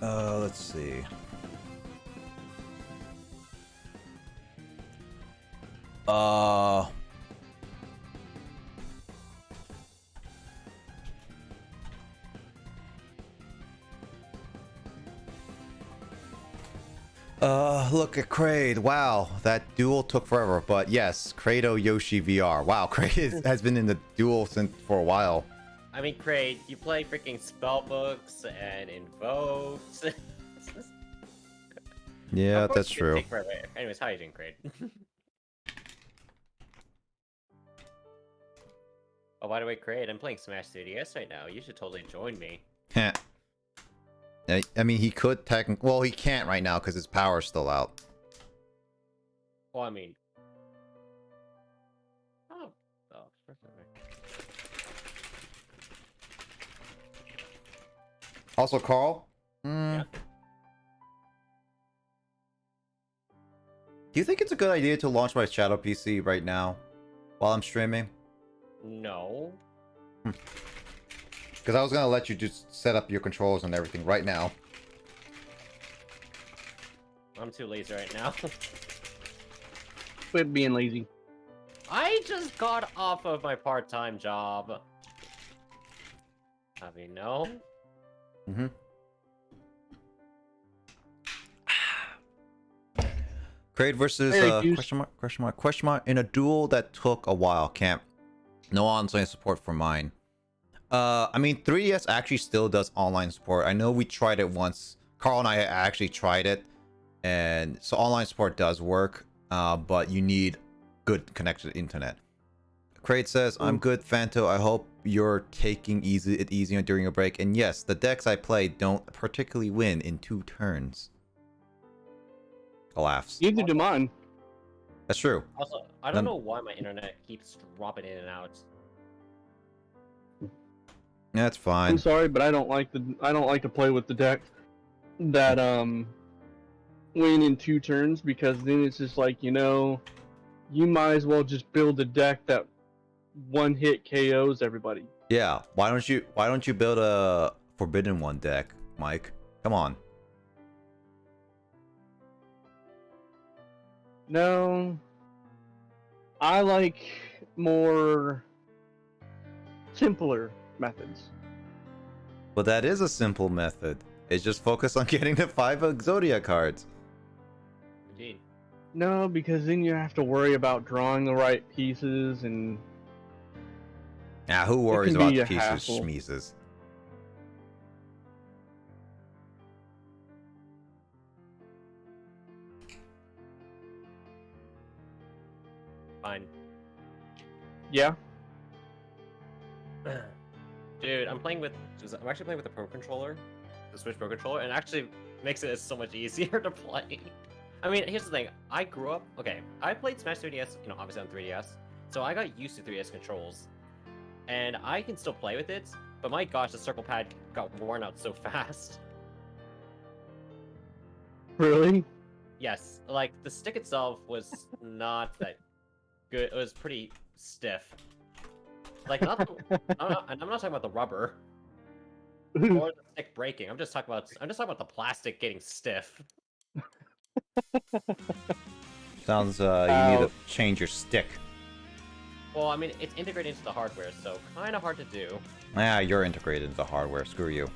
Let's see. Uh, Look at Kraid. Wow, that duel took forever. But yes, Kratos Yoshi VR. Wow, Kraid has been in the duel since for a while. I mean, Kraid, you play freaking spellbooks and invokes. Yeah, that's true. Anyways, how are you doing, Kraid? Oh, by the way, Kraid, I'm playing Smash 3DS right now. You should totally join me. I mean, he could technically. Well, he can't right now because his power's still out. Well, I mean... Also, Carl? Yeah. Do you think it's a good idea to launch my Shadow PC right now while I'm streaming? No. Because I was going to let you just set up your controls and everything right now. I'm too lazy right now. Quit being lazy. I just got off of my part-time job. I mean, no. Mm-hmm. Kraid versus question mark in a duel that took a while. Camp. No online support for mine. I mean, 3DS actually still does online support. I know we tried it once. Carl and I actually tried it, and so online support does work. But you need good connection to internet. Kraid says, "I'm good, Fanto. I hope you're taking it easy during your break." And yes, the decks I play don't particularly win in 2 turns. Laughs. Neither do mine. That's true. Also, I don't know why my internet keeps dropping in and out. That's fine. I'm sorry, but I don't like to play with the deck that win in 2 turns, because then it's just like, you know, you might as well just build a deck that one hit KOs everybody. Yeah, why don't you build a Forbidden One deck, Mike? Come on. No, I like more simpler methods. But that is a simple method. It's just focus on getting the 5 Exodia cards. Indeed. No, because then you have to worry about drawing the right pieces, and Who worries about be pieces, a hassle. schmeezes? Fine. yeah. Dude, I'm actually playing with the Pro Controller, the Switch Pro Controller, and it actually makes it so much easier to play. I mean, here's the thing. I grew up... Okay, I played Smash 3DS, you know, obviously on 3DS, so I got used to 3DS controls. And I can still play with it, but my gosh, the circle pad got worn out so fast. Really? Yes, like, the stick itself was not that good. It was pretty stiff. Like, I'm not talking about the rubber or the stick breaking. I'm just talking about the plastic getting stiff. Sounds you need to change your stick. Well, I mean, it's integrated into the hardware, so kind of hard to do. You're integrated into hardware. Screw you.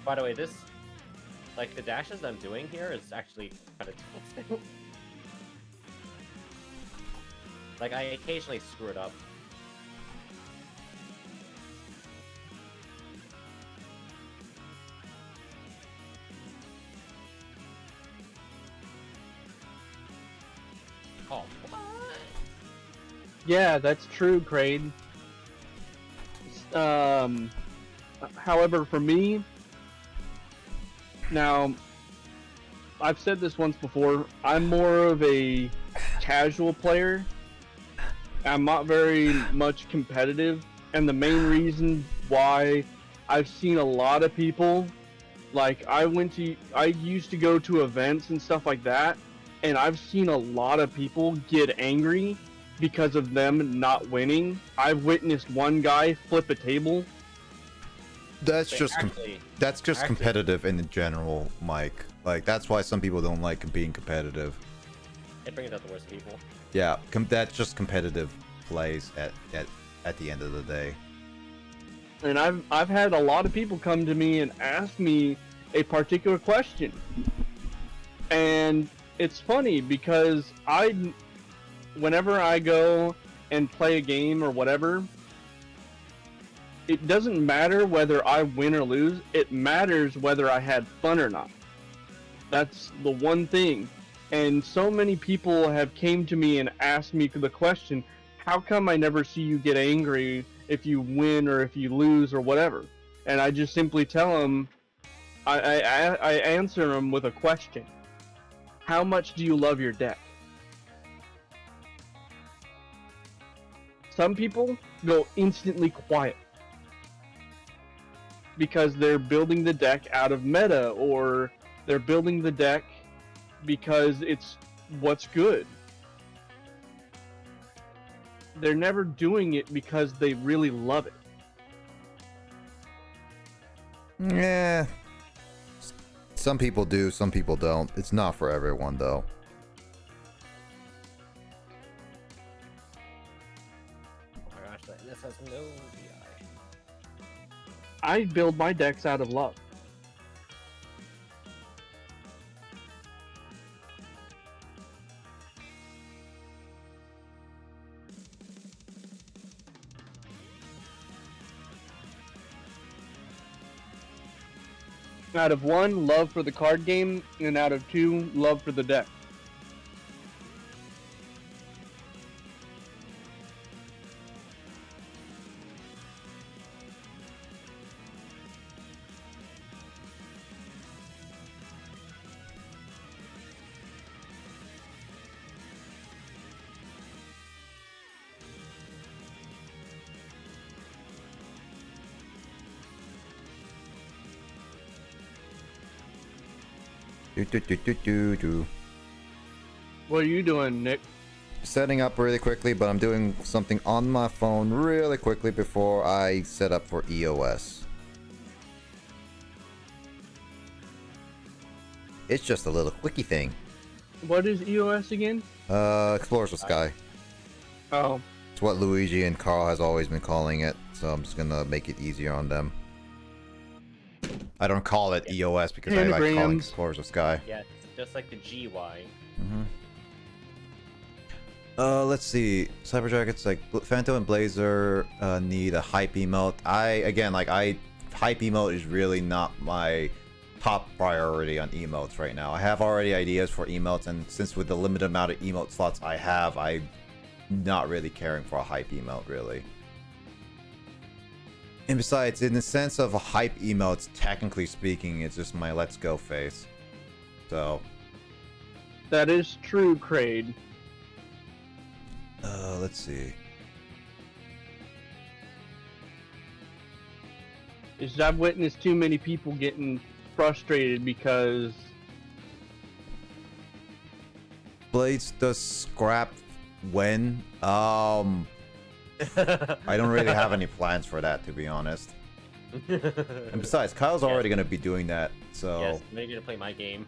By the way, this, like, the dashes that I'm doing here is actually kind of tilting. Like, I occasionally screw it up. Oh, what? Yeah, that's true, Kraid. However, for me, now, I've said this once before, I'm more of a casual player. I'm not very much competitive, and the main reason why I've seen a lot of people, like, I used to go to events and stuff like that, and I've seen a lot of people get angry because of them not winning. I've witnessed one guy flip a table That's But just actually, actually- competitive in general, Mike. Like that's why some people don't like being competitive. it brings out the worst people. Yeah, that's just competitive plays at the end of the day. And I've had a lot of people come to me and ask me a particular question. And it's funny because whenever I go and play a game or whatever, it doesn't matter whether I win or lose. It matters whether I had fun or not. That's the one thing. And so many people have came to me and asked me the question, how come I never see you get angry if you win or if you lose or whatever? And I just simply tell them, I answer them with a question. How much do you love your deck? Some people go instantly quiet because they're building the deck out of meta, or they're building the deck because it's what's good. They're never doing it because they really love it. Yeah. Some people do, some people don't. It's not for everyone though. Oh my gosh, this has no DI. I build my decks out of love. Out of 1, love for the card game, and out of 2, love for the deck. What are you doing, Nick? Setting up really quickly, but I'm doing something on my phone really quickly before I set up for EOS. It's just a little quickie thing. What is EOS again? Explorers the Sky. Oh. It's what Luigi and Carl has always been calling it, so I'm just gonna make it easier on them. I don't call it EOS because I like calling Anagrams. Explorers of Sky. Yeah, it's just like the GY. Let's see. Cyber Jackets, like Phantom and Blazer need a hype emote. Hype emote is really not my top priority on emotes right now. I have already ideas for emotes, and since with the limited amount of emote slots I have, I'm not really caring for a hype emote really. And besides, in the sense of a hype emotes, technically speaking, it's just my let's go face. So That is true, Kraid. let's see. Is I've witnessed too many people getting frustrated because Blades does scrap when? I don't really have any plans for that, to be honest. And besides, Kyle's already gonna be doing that, so Yes, maybe to play my game.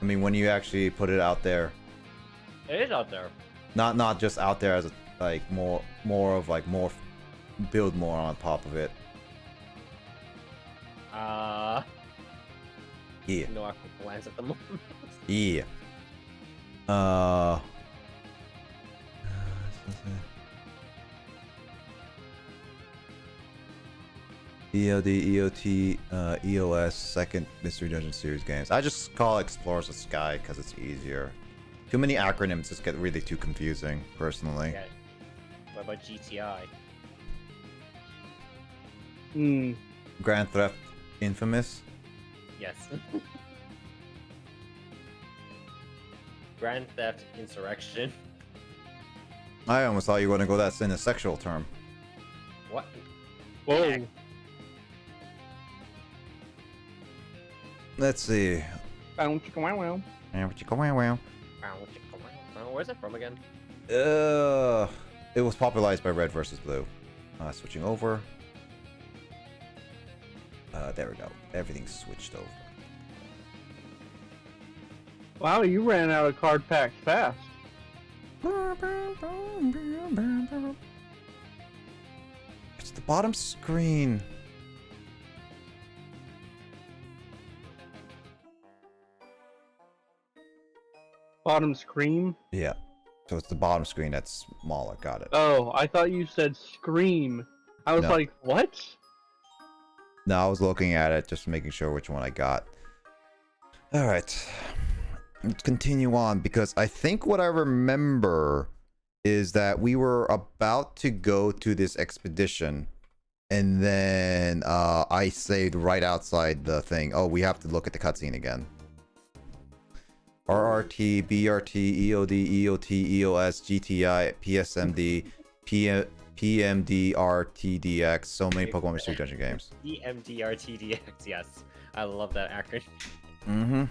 I mean, when you actually put it out there, It is out there. not just out there as a, like more build more on top of it. Yeah. No actual plans at the moment. Yeah. EOD, EOT, EOS, second Mystery Dungeon series games. I just call Explorers of Sky because it's easier. Too many acronyms just get really too confusing, personally. Yeah. What about GTI? Grand Theft Infamous. Yes. Grand Theft Insurrection. I almost thought you were gonna go that's in a sexual term. What? whoa. Let's see. Bounce, wow, wow. Where's it from again? It was popularized by Red versus Blue. Switching over. There we go. Everything's switched over. Wow, you ran out of card packs fast. It's the bottom screen. Bottom screen? Yeah. So it's the bottom screen that's smaller. Got it. Oh, I thought you said scream. I was No. like, what? No, I was looking at it, just making sure which one I got. All right. Let's continue on, because I think what I remember is that we were about to go to this expedition, and then I saved right outside the thing. Oh, we have to look at the cutscene again. RRT, BRT, EOD, EOT, EOS, GTI, PSMD, PMD, RTDX. So many Pokemon Mystery Dungeon games. PMDRTDX, yes. I love that acronym. Mm-hmm.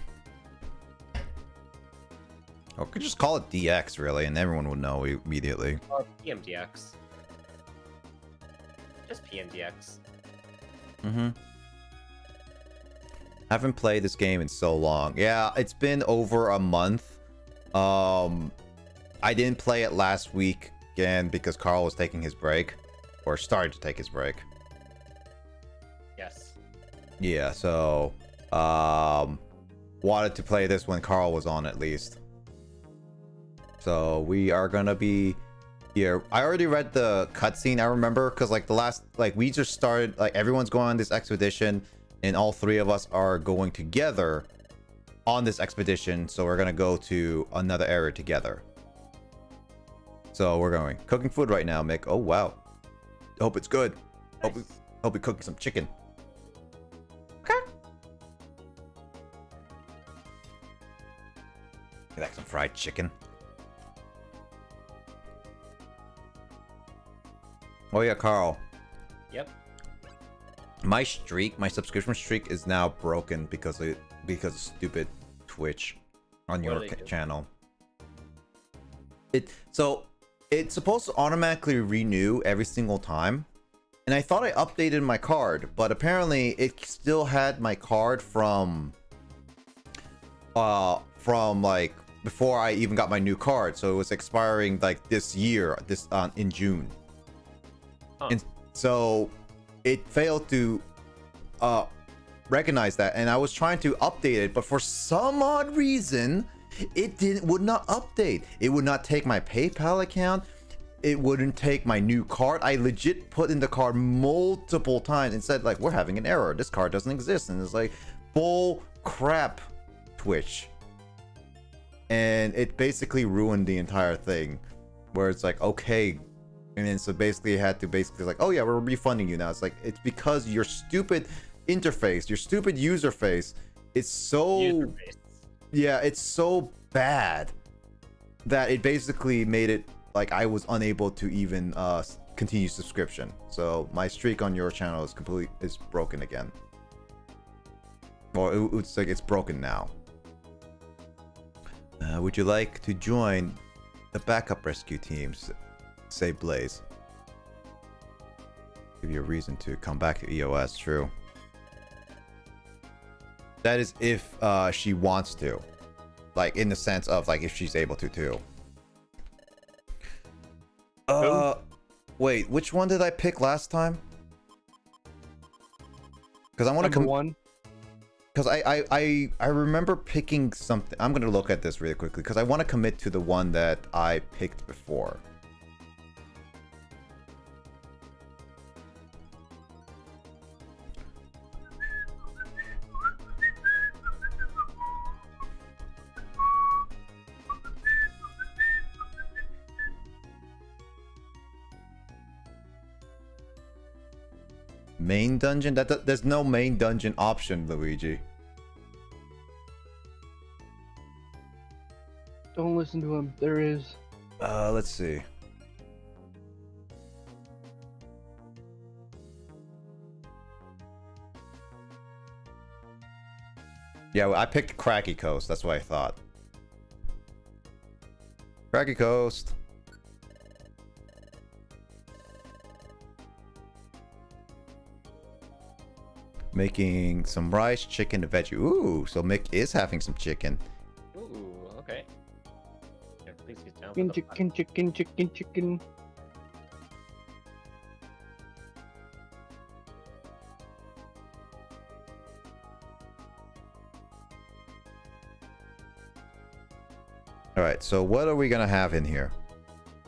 Or could just call it DX, really, and everyone would know immediately. Or PMDX. Just PMDX. Mm-hmm. Haven't played this game in so long. Yeah, it's been over a month. I didn't play it last week again because Carl was taking his break, or started to take his break. Yes. Yeah, so wanted to play this when Carl was on at least. So we are gonna be here. I already read the cutscene, I remember, because like the last, like we just started, like everyone's going on this expedition, and all three of us are going together on this expedition. So we're gonna go to another area together. So we're going cooking food right now, Mick. Oh wow. Hope it's good. Nice. Hope we cooking some chicken. You like some fried chicken? Oh yeah, Carl. Yep. My streak, my subscription streak is now broken because of stupid Twitch on your channel. So it's supposed to automatically renew every single time. And I thought I updated my card, but apparently it still had my card from like before I even got my new card. So it was expiring like this year, in June. Huh. And so it failed to recognize that, and I was trying to update it, but for some odd reason it would not update. It would not take my PayPal account. It wouldn't take my new card. I legit put in the card multiple times and said like, we're having an error, this card doesn't exist. And it's like, bull crap, Twitch. And it basically ruined the entire thing, where it's like, okay. And then so basically it had to basically like, oh yeah, we're refunding you now. It's like, it's because your stupid interface, your stupid user face, it's so, yeah, it's so bad that it basically made it like I was unable to even continue subscription. So my streak on your channel is broken again. Well, it's like it's broken now. Would you like to join the backup rescue teams? Say Blaze. Give you a reason to come back to EOS. True. That is if she wants to, like in the sense of like if she's able to too. Wait, which one did I pick last time? Because I want to one. Because I remember picking something. I'm gonna look at this really quickly because I want to commit to the one that I picked before. Main dungeon? There's no main dungeon option, Luigi. Don't listen to him. There is. Let's see. Yeah, well, I picked Cracky Coast. That's what I thought. Cracky Coast. Making some rice, chicken, and veggie. Ooh, so Mick is having some chicken. Ooh, okay. Yeah, please get down. Chicken. All right, so what are we gonna have in here?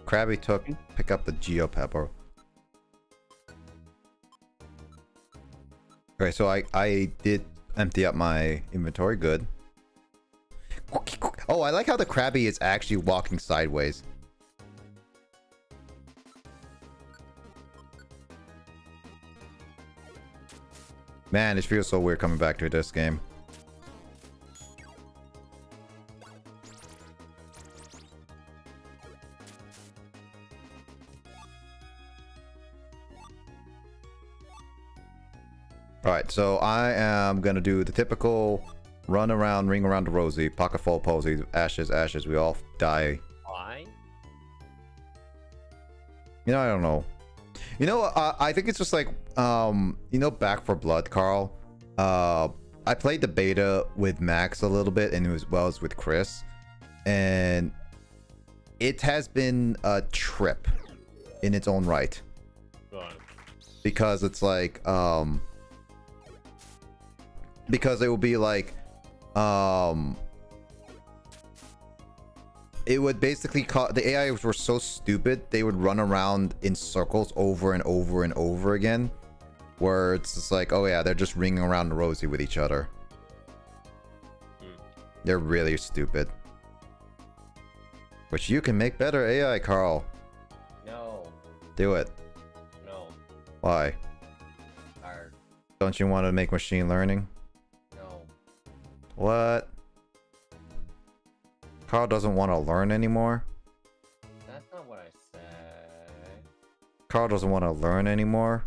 Krabby took pick up the Geo Pepper. Okay, so I did empty up my inventory. Good. Oh, I like how the Krabby is actually walking sideways. Man, it feels so weird coming back to this game. Alright, so I am gonna do the typical run around, ring around the rosy, pocket full of posies, ashes, ashes, we all die. Why? You know, I don't know. You know, I think it's just like, you know, Back for Blood, Carl. I played the beta with Max a little bit, and as well as with Chris. And it has been a trip in its own right. Because it's like, because it will be like, it would basically the AIs were so stupid they would run around in circles over and over and over again, where it's just like, oh yeah, they're just ringing around the rosy with each other. They're really stupid. Which you can make better AI, Carl. No. Do it. No. Why? Hard. Don't you want to make machine learning? No. What? Carl doesn't want to learn anymore? That's not what I said. Carl doesn't want to learn anymore?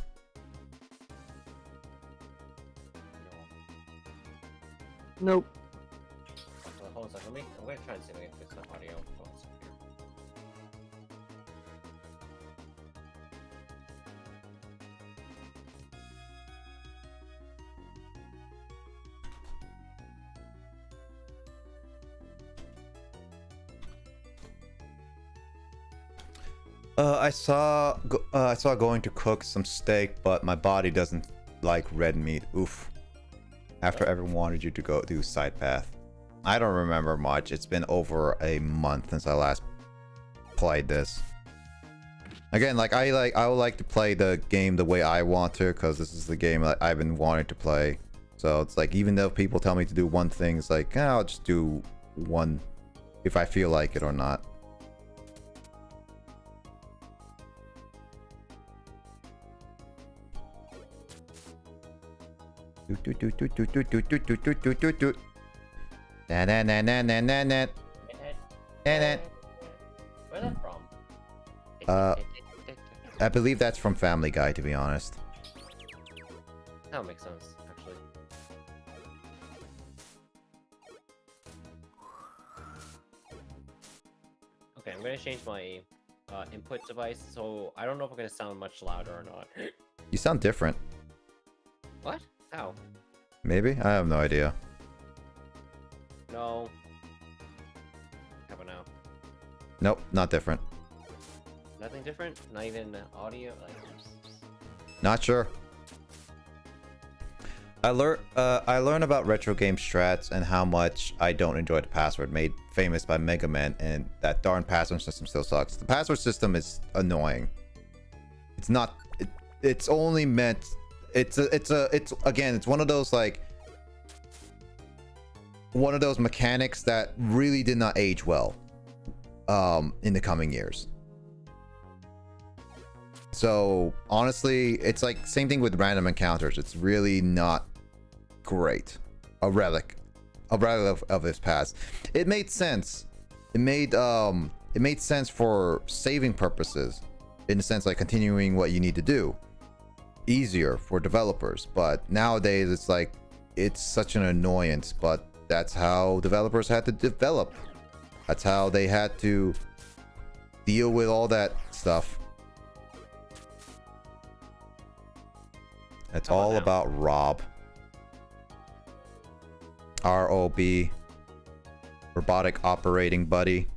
No. Nope. Hold on a second. I'm gonna try and see if I can fix the audio. Hold on a second here. I saw going to cook some steak, but my body doesn't like red meat. Oof. After everyone wanted you to go do side path. I don't remember much. It's been over a month since I last played this. Again, I would like to play the game the way I want to, because this is the game that I've been wanting to play. So it's like, even though people tell me to do one thing, it's like, I'll just do one if I feel like it or not. Where's that from? I believe that's from Family Guy, to be honest. That would make sense, actually. Okay, I'm gonna change my input device, so I don't know if I'm gonna sound much louder or not. You sound different. What? How? Maybe? I have no idea. No. How about now? Nope, not different. Nothing different? Not even audio? Like... Not sure. I learned about retro game strats and how much I don't enjoy the password made famous by Mega Man, and that darn password system still sucks. The password system is annoying. It's not. It's only meant. It's again. It's one of those like. One of those mechanics that really did not age well. In the coming years. So honestly, it's like same thing with random encounters. It's really not great. A relic of its past. It made sense. It made sense for saving purposes, in a sense, like continuing what you need to do, easier for developers. But nowadays, it's like it's such an annoyance. But that's how developers had to develop. That's how they had to deal with all that stuff. It's all about Rob. ROB. Robotic operating buddy.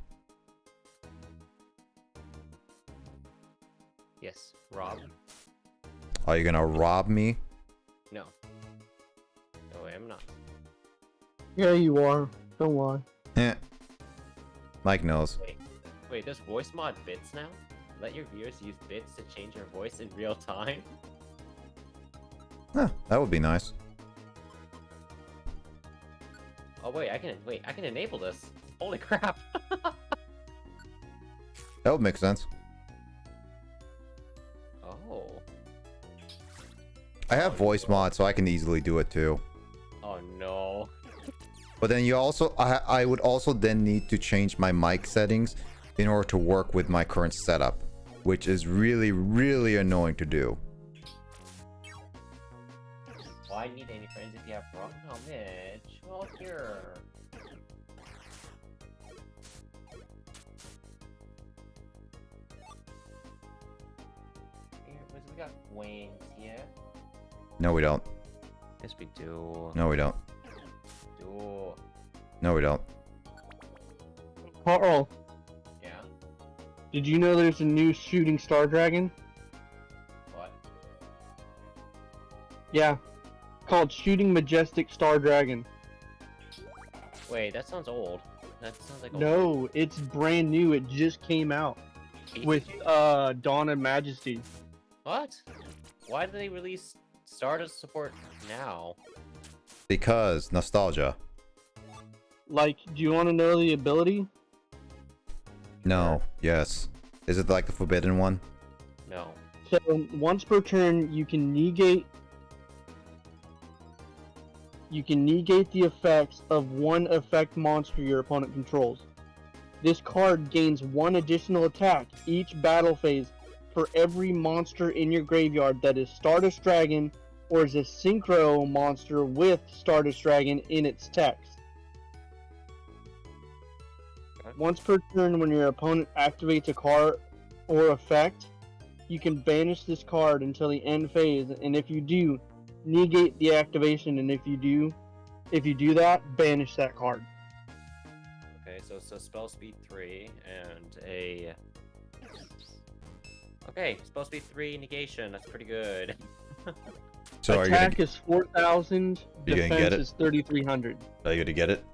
Yes, Rob. Are you gonna rob me? No. No, I am not. Yeah, you are. Don't lie. Eh. Mike knows. Wait, there's voice mod bits now? Let your viewers use bits to change your voice in real time? Huh, that would be nice. Oh wait, I can enable this. Holy crap. That would make sense. Oh. I have voice mod, so I can easily do it too. Oh no. But then you also, I would also then need to change my mic settings in order to work with my current setup, which is really, really annoying to do. Why need any friends if you have wrong? Oh, Mitch. Well, here. We got Wayne's here. No, we don't. Yes, we do. No, we don't. Do. No, we don't. Carl, Yeah. did you know there's a new shooting star dragon? What? Yeah, called Shooting Majestic Star Dragon. Wait, that sounds old. That sounds like old. No, it's brand new. It just came out with Dawn of Majesty. What? Why did they release Stardust support now? Because nostalgia. Like, do you want to know the ability? No. Yes. Is it like the forbidden one? No. So once per turn, you can negate the effects of one effect monster your opponent controls. This card gains one additional attack each battle phase for every monster in your graveyard that is Stardust Dragon or is a synchro monster with Stardust Dragon in its text. Okay. Once per turn, when your opponent activates a card or effect, you can banish this card until the end phase, and if you do, negate the activation, and if you do that, banish that card. Okay, so spell speed 3 and a... Okay, spell speed 3 negation. That's pretty good. So are you Attack gonna, is 4,000, You gonna get defense it? is 3,300. are you gonna get it?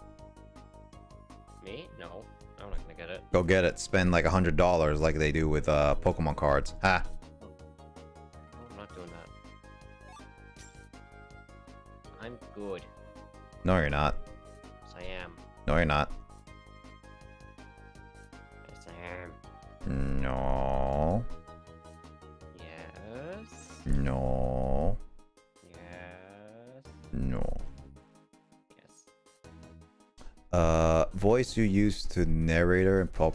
Me? No. I'm not gonna get it. Go get it. Spend like $100 like they do with Pokemon cards. Ha. No, I'm not doing that. I'm good. No, you're not. Yes, I am. No, you're not. Yes, I am. No. Yes. No. Yes. No. Yes. Voice you use to narrator and pop.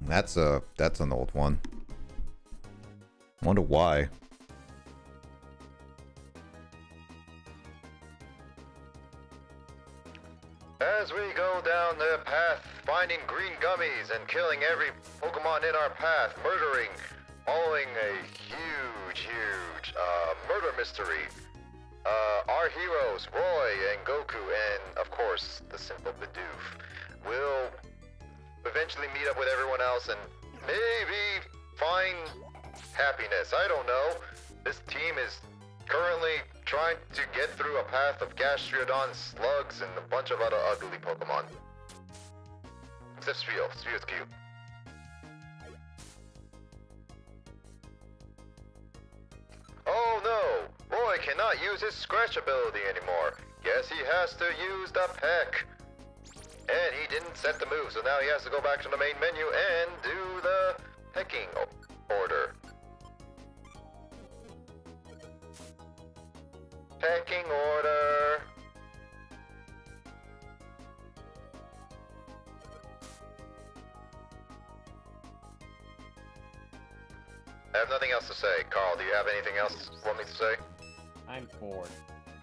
That's an old one. Wonder why. As we go down the path, finding green gummies and killing every Pokemon in our path, murdering, following a huge murder mystery. Our heroes, Roy and Goku, and of course, the simple Bidoof, will eventually meet up with everyone else and maybe find happiness. I don't know. This team is currently trying to get through a path of Gastrodon slugs and a bunch of other ugly Pokemon. Except Sphere. Sphere's cute. Oh no! Roy cannot use his Scratch ability anymore. Guess he has to use the Peck. And he didn't set the move, so now he has to go back to the main menu and do the pecking order. Pecking order. I have nothing else to say. Carl, do you have anything else for me to say? I'm bored.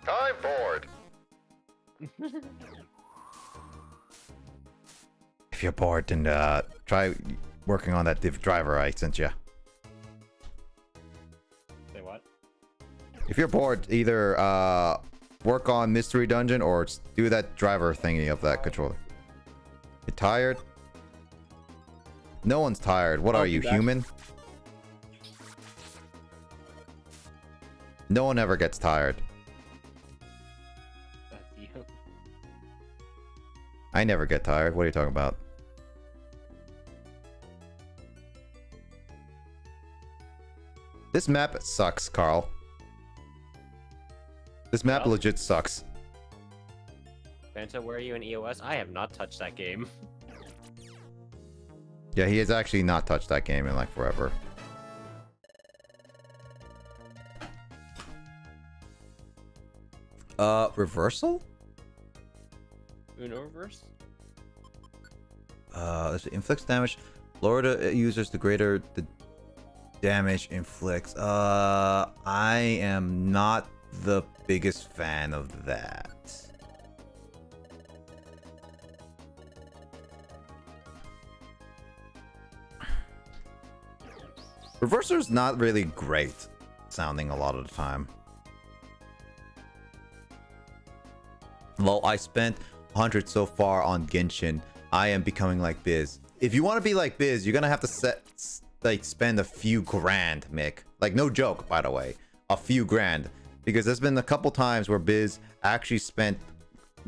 I'm bored. If you're bored, then try working on that div driver I sent you. Say what? If you're bored, either work on Mystery Dungeon or do that driver thingy of that controller. You tired? No one's tired. What are you, human? No one ever gets tired. That's you. I never get tired. What are you talking about? This map sucks, Carl. This map Well. legit sucks. Banta, where are you in EOS? I have not touched that game. Yeah, he has actually not touched that game in like forever. Reversal? Uno reverse? This inflicts damage. Lower the users, the greater the damage inflicts. I am not the biggest fan of that. Reverser's not really great sounding a lot of the time. Well, I spent 100 so far on Genshin. I am becoming like Biz. If you want to be like Biz, you're gonna have to spend a few grand, Mick. Like, no joke, by the way. A few grand. Because there's been a couple times where Biz actually spent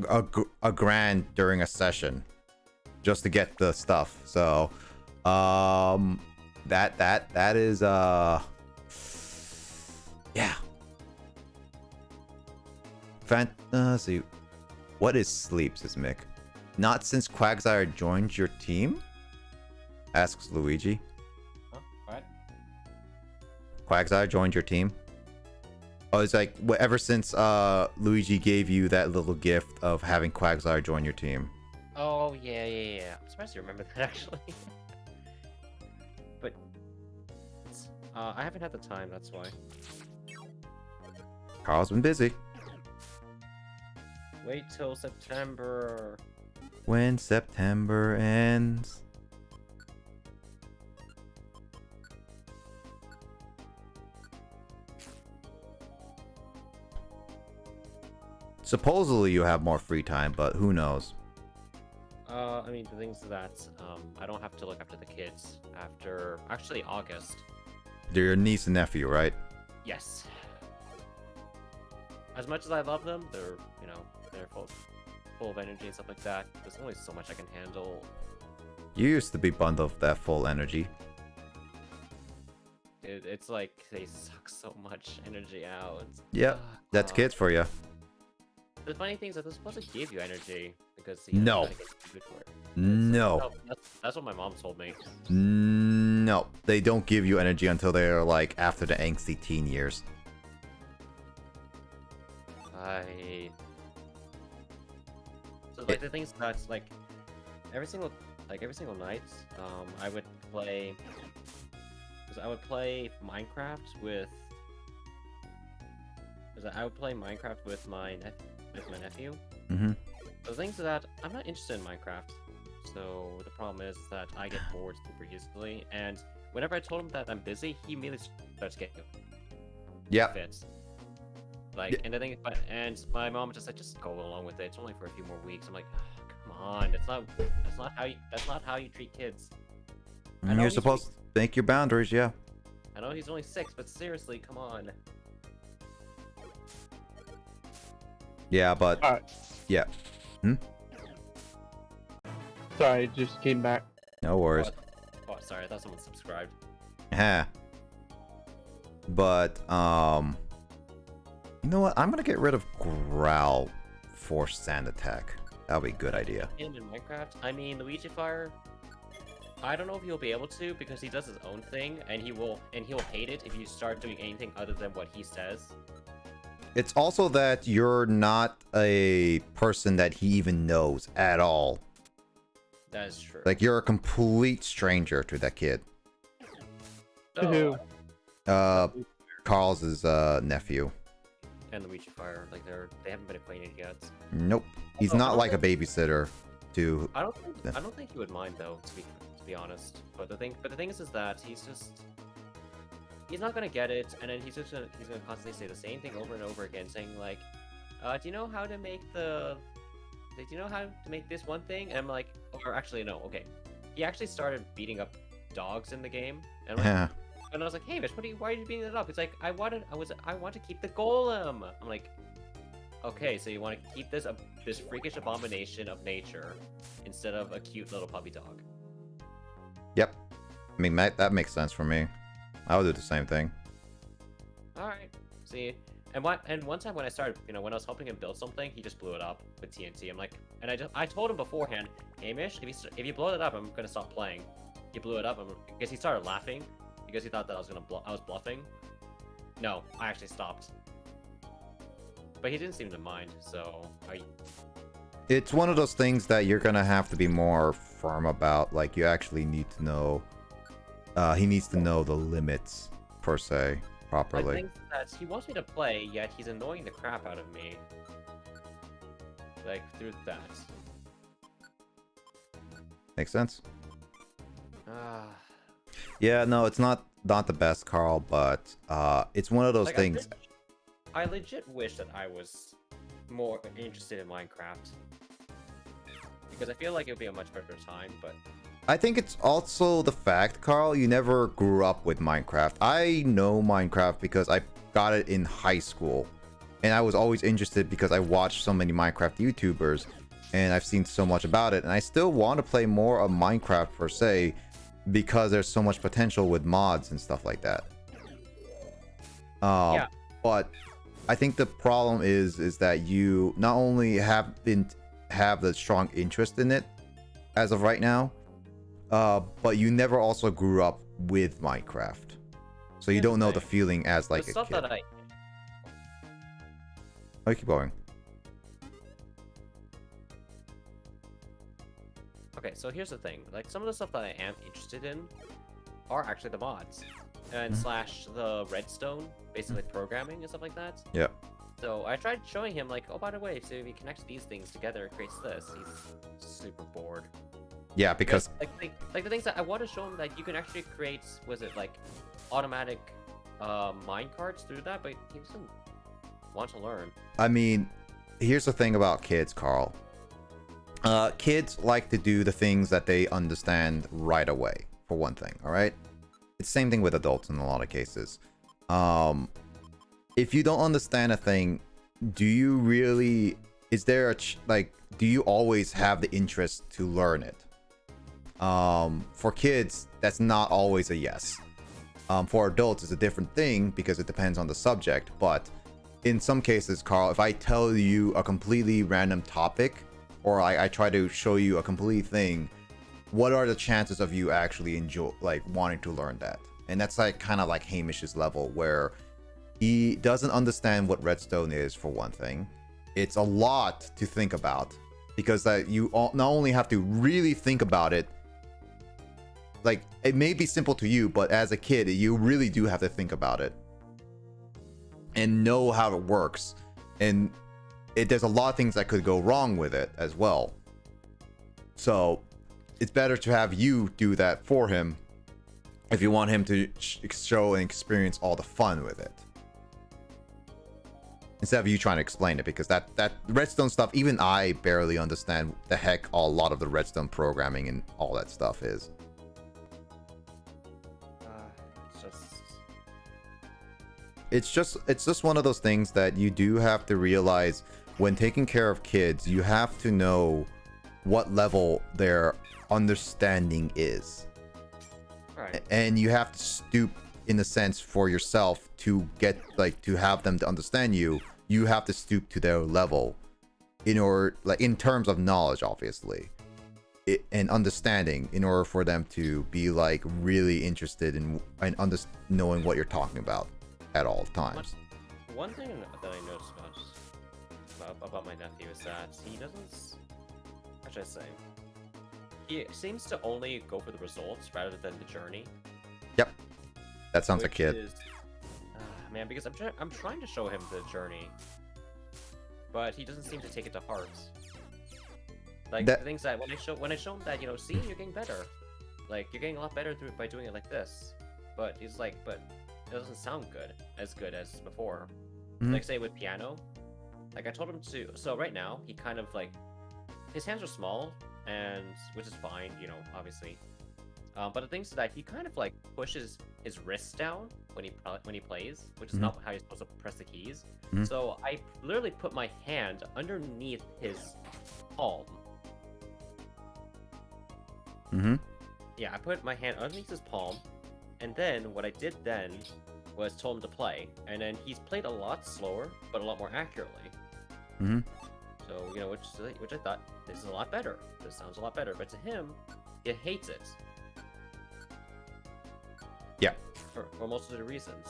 a grand during a session just to get the stuff. So, that is yeah. Fantasy. What is sleep, says Mick. Not since Quagsire joined your team? Asks Luigi. Huh? What? Quagsire joined your team? Oh, it's like ever since Luigi gave you that little gift of having Quagsire join your team. Oh, yeah. I'm surprised you remember that, actually. But, I haven't had the time, that's why. Carl's been busy. Wait till September. When September ends. Supposedly you have more free time, but who knows? I mean, the thing's that, I don't have to look after the kids after, actually, August. They're your niece and nephew, right? Yes. As much as I love them, they're, you know, they're full of energy and stuff like that. There's only so much I can handle. You used to be bundled with that full energy. It's like they suck so much energy out. Yep, that's kids for you. The funny thing is that they're supposed to give you energy because No. you gotta get food for it. No. No, that's what my mom told me. No. They don't give you energy until they're like after the angsty teen years. So like the things that's like every single night, I would play. I would play Minecraft with. I would play Minecraft with my nephew. Mm-hmm. The things that I'm not interested in Minecraft. So the problem is that I get bored super easily, and whenever I told him that I'm busy, he immediately starts getting Yeah. fits. Like, and the thing, and my mom just said, just go along with it. It's only for a few more weeks. I'm like, oh, come on, that's not how you treat kids. I know You're he's supposed to make your boundaries, yeah. I know he's only 6, but seriously, come on. Yeah, but Alright. yeah. Sorry, it just came back. No worries. Oh, sorry, I thought someone subscribed. Yeah. But you know what? I'm gonna get rid of Growl for sand attack. That'll be a good idea. In Minecraft, I mean, Luigi Fire. I don't know if he'll be able to because he does his own thing, and he'll hate it if you start doing anything other than what he says. It's also that you're not a person that he even knows at all. That is true. Like, you're a complete stranger to that kid. So, Carl's his nephew. and Luigi Fire, like they haven't been acquainted yet. Nope. He's Although, I not don't like a babysitter to I don't think he would mind though, to be honest. But the thing is that he's not gonna get it, and then he's gonna constantly say the same thing over and over again, saying like, do you know how to make the? Do you know how to make this one thing? And I'm like, or actually no, okay. He actually started beating up dogs in the game, and I'm like, Yeah. and I was like, hey, Mish, why are you beating it up? He's like, I want to keep the golem. I'm like, okay, so you want to keep this this freakish abomination of nature instead of a cute little puppy dog. Yep. I mean, that makes sense for me. I would do the same thing. All right. See, and one time when I started, when I was helping him build something, he just blew it up with TNT. I'm like, and I told him beforehand, hey Mish, if you blow it up, I'm gonna stop playing. He blew it up, because he started laughing because he thought that I was bluffing. No, I actually stopped. But he didn't seem to mind, so It's one of those things that you're gonna have to be more firm about. Like, you actually need to know. He needs to know the limits, per se, properly. I think that he wants me to play, yet he's annoying the crap out of me. Like, through that. Makes sense? Ah. Yeah, no, it's not the best, Carl, but it's one of those Like, things. I legit wish that I was more interested in Minecraft. Because I feel like it would be a much better time, but... I think it's also the fact, Carl, you never grew up with Minecraft. I know Minecraft because I got it in high school. And I was always interested because I watched so many Minecraft YouTubers. And I've seen so much about it. And I still want to play more of Minecraft, per se, because there's so much potential with mods and stuff like that. Yeah. But I think the problem is that you not only have the strong interest in it as of right now, but you never also grew up with Minecraft, so you don't know the feeling as like the a stuff kid. that I... Oh, keep going. Okay, so here's the thing. Like, some of the stuff that I am interested in are actually the mods. And slash the redstone, basically programming and stuff like that. Yeah. So I tried showing him, like, oh, by the way, so if you connect these things together, it creates this. He's super bored. Yeah, because Like the things that I want to show him that you can actually create, was it like automatic mine carts through that, but he doesn't want to learn. I mean, here's the thing about kids, Carl. Kids like to do the things that they understand right away, for one thing, all right? It's the same thing with adults in a lot of cases. If you don't understand a thing, do you really... Is there do you always have the interest to learn it? For kids, that's not always a yes. For adults, it's a different thing because it depends on the subject. But in some cases, Carl, if I tell you a completely random topic, or I try to show you a complete thing, what are the chances of you actually wanting to learn that? And that's like kind of like Hamish's level, where he doesn't understand what redstone is, for one thing. It's a lot to think about, because that you not only have to really think about it. Like, it may be simple to you, but as a kid, you really do have to think about it and know how it works. And there's a lot of things that could go wrong with it as well. So it's better to have you do that for him if you want him to show and experience all the fun with it, instead of you trying to explain it, because that redstone stuff, even I barely understand the heck a lot of the redstone programming and all that stuff is. It's just one of those things that you do have to realize when taking care of kids. You have to know what level their understanding is. Right. And you have to stoop, in a sense, for yourself to get to have them to understand you. You have to stoop to their level in order, in terms of knowledge, obviously, and understanding, in order for them to be really interested in knowing what you're talking about at all times. One thing that I noticed about my nephew is that he doesn't... How should I say? He seems to only go for the results rather than the journey. Yep. That sounds a Which kid. is, man, because I'm trying to show him the journey, but he doesn't seem to take it to heart. The things that when I show him that, see, you're getting better. You're getting a lot better by doing it like this. But he's like, but it doesn't sound as good as before. Mm-hmm. Say with piano, like I told him to. So right now he kind of like his hands are small, and which is fine, you know, obviously. But the thing is that he kind of like pushes his wrists down when he plays, which is not how you're supposed to press the keys. So I literally put my hand underneath his palm. Yeah, I put my hand underneath his palm, and then what I did then was told him to play, and then he's played a lot slower, but a lot more accurately. So, you know, which I thought, this is a lot better. This sounds a lot better, but to him, he hates it. Yeah. For most of the reasons.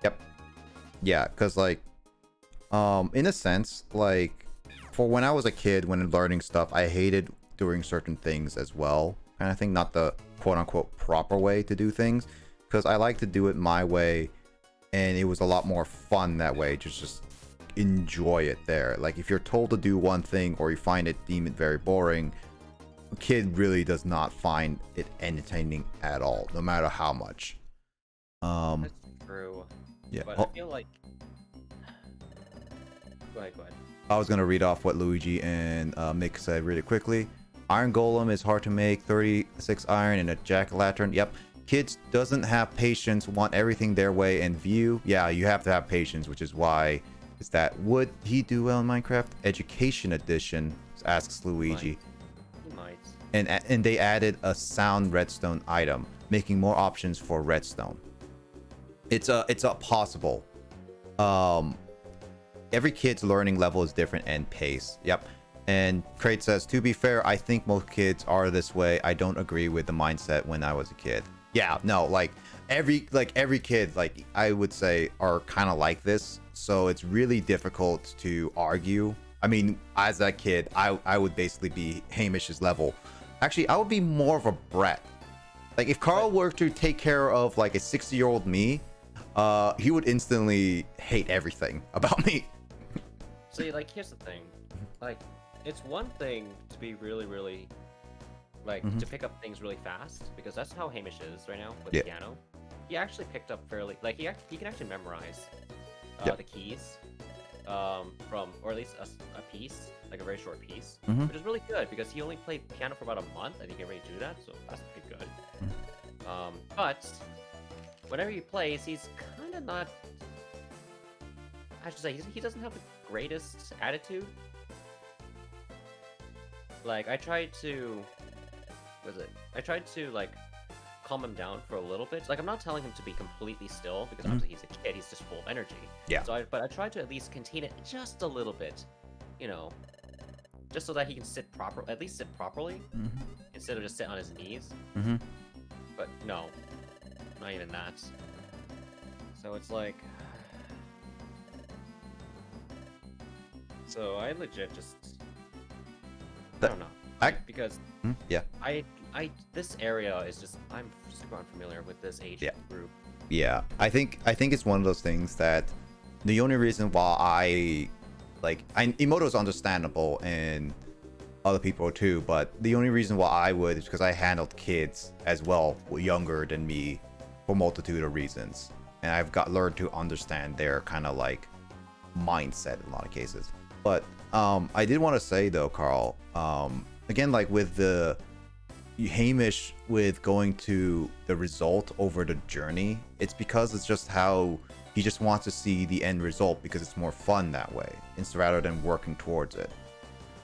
Yep. Yeah, because like, in a sense, like, for when I was a kid, when learning stuff, I hated doing certain things as well. And I think not the quote-unquote proper way to do things, because I like to do it my way, and it was a lot more fun that way. Just enjoy it there. Like, if you're told to do one thing or you deem it very boring, a kid really does not find it entertaining at all, no matter how much. That's true. Yeah. But I feel like... Go ahead. I was gonna read off what Luigi and Mick said really quickly. Iron Golem is hard to make, 36 iron and a jack-o'-lantern. Yep. Kids doesn't have patience, want everything their way and view. Yeah, you have to have patience, which is why is that would he do well in Minecraft? Education edition, asks Luigi. He might. And they added a sound redstone item, making more options for redstone. It's a possible. Every kid's learning level is different and pace. Yep. And Crate says, to be fair, I think most kids are this way. I don't agree with the mindset when I was a kid. Yeah, no, like every kid, like I would say, are kind of like this. So it's really difficult to argue. I mean, as a kid, I would basically be Hamish's level. Actually, I would be more of a brat. Like if Carl were to take care of like a 60-year-old me, he would instantly hate everything about me. See, like here's the thing, like it's one thing to be really like to pick up things really fast, because that's how Hamish is right now with the piano. He actually picked up fairly, like he can actually memorize the keys from, or at least a piece, like a very short piece, which is really good because he only played piano for about a month and he can already do that, so that's pretty good. But whenever he plays, he's kind of not, I should say, he doesn't have the greatest attitude. Like I tried to like calm him down for a little bit. Like I'm not telling him to be completely still, because obviously he's a kid, he's just full of energy. Yeah. So but I tried to at least contain it just a little bit, you know, just so that he can at least sit properly, instead of just sit on his knees. But no, not even that. So it's like, so I legit just, I don't know, because this area is just, I'm super unfamiliar with this age group. Yeah, I think it's one of those things that the only reason why Emoto is understandable and other people too, but the only reason why I would is because I handled kids as well, younger than me, for a multitude of reasons, and I've learned to understand their kind of like mindset in a lot of cases. But I did want to say though, Carl, again, like with the Hamish with going to the result over the journey, it's because it's just how he just wants to see the end result, because it's more fun that way, instead rather than working towards it.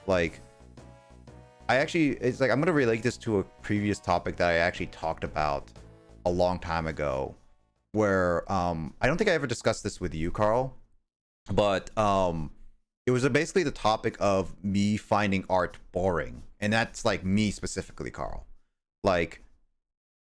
Like it's like I'm gonna relate this to a previous topic that I actually talked about a long time ago, where I don't think I ever discussed this with you, Carl, but it was basically the topic of me finding art boring. And that's like me specifically, Carl. Like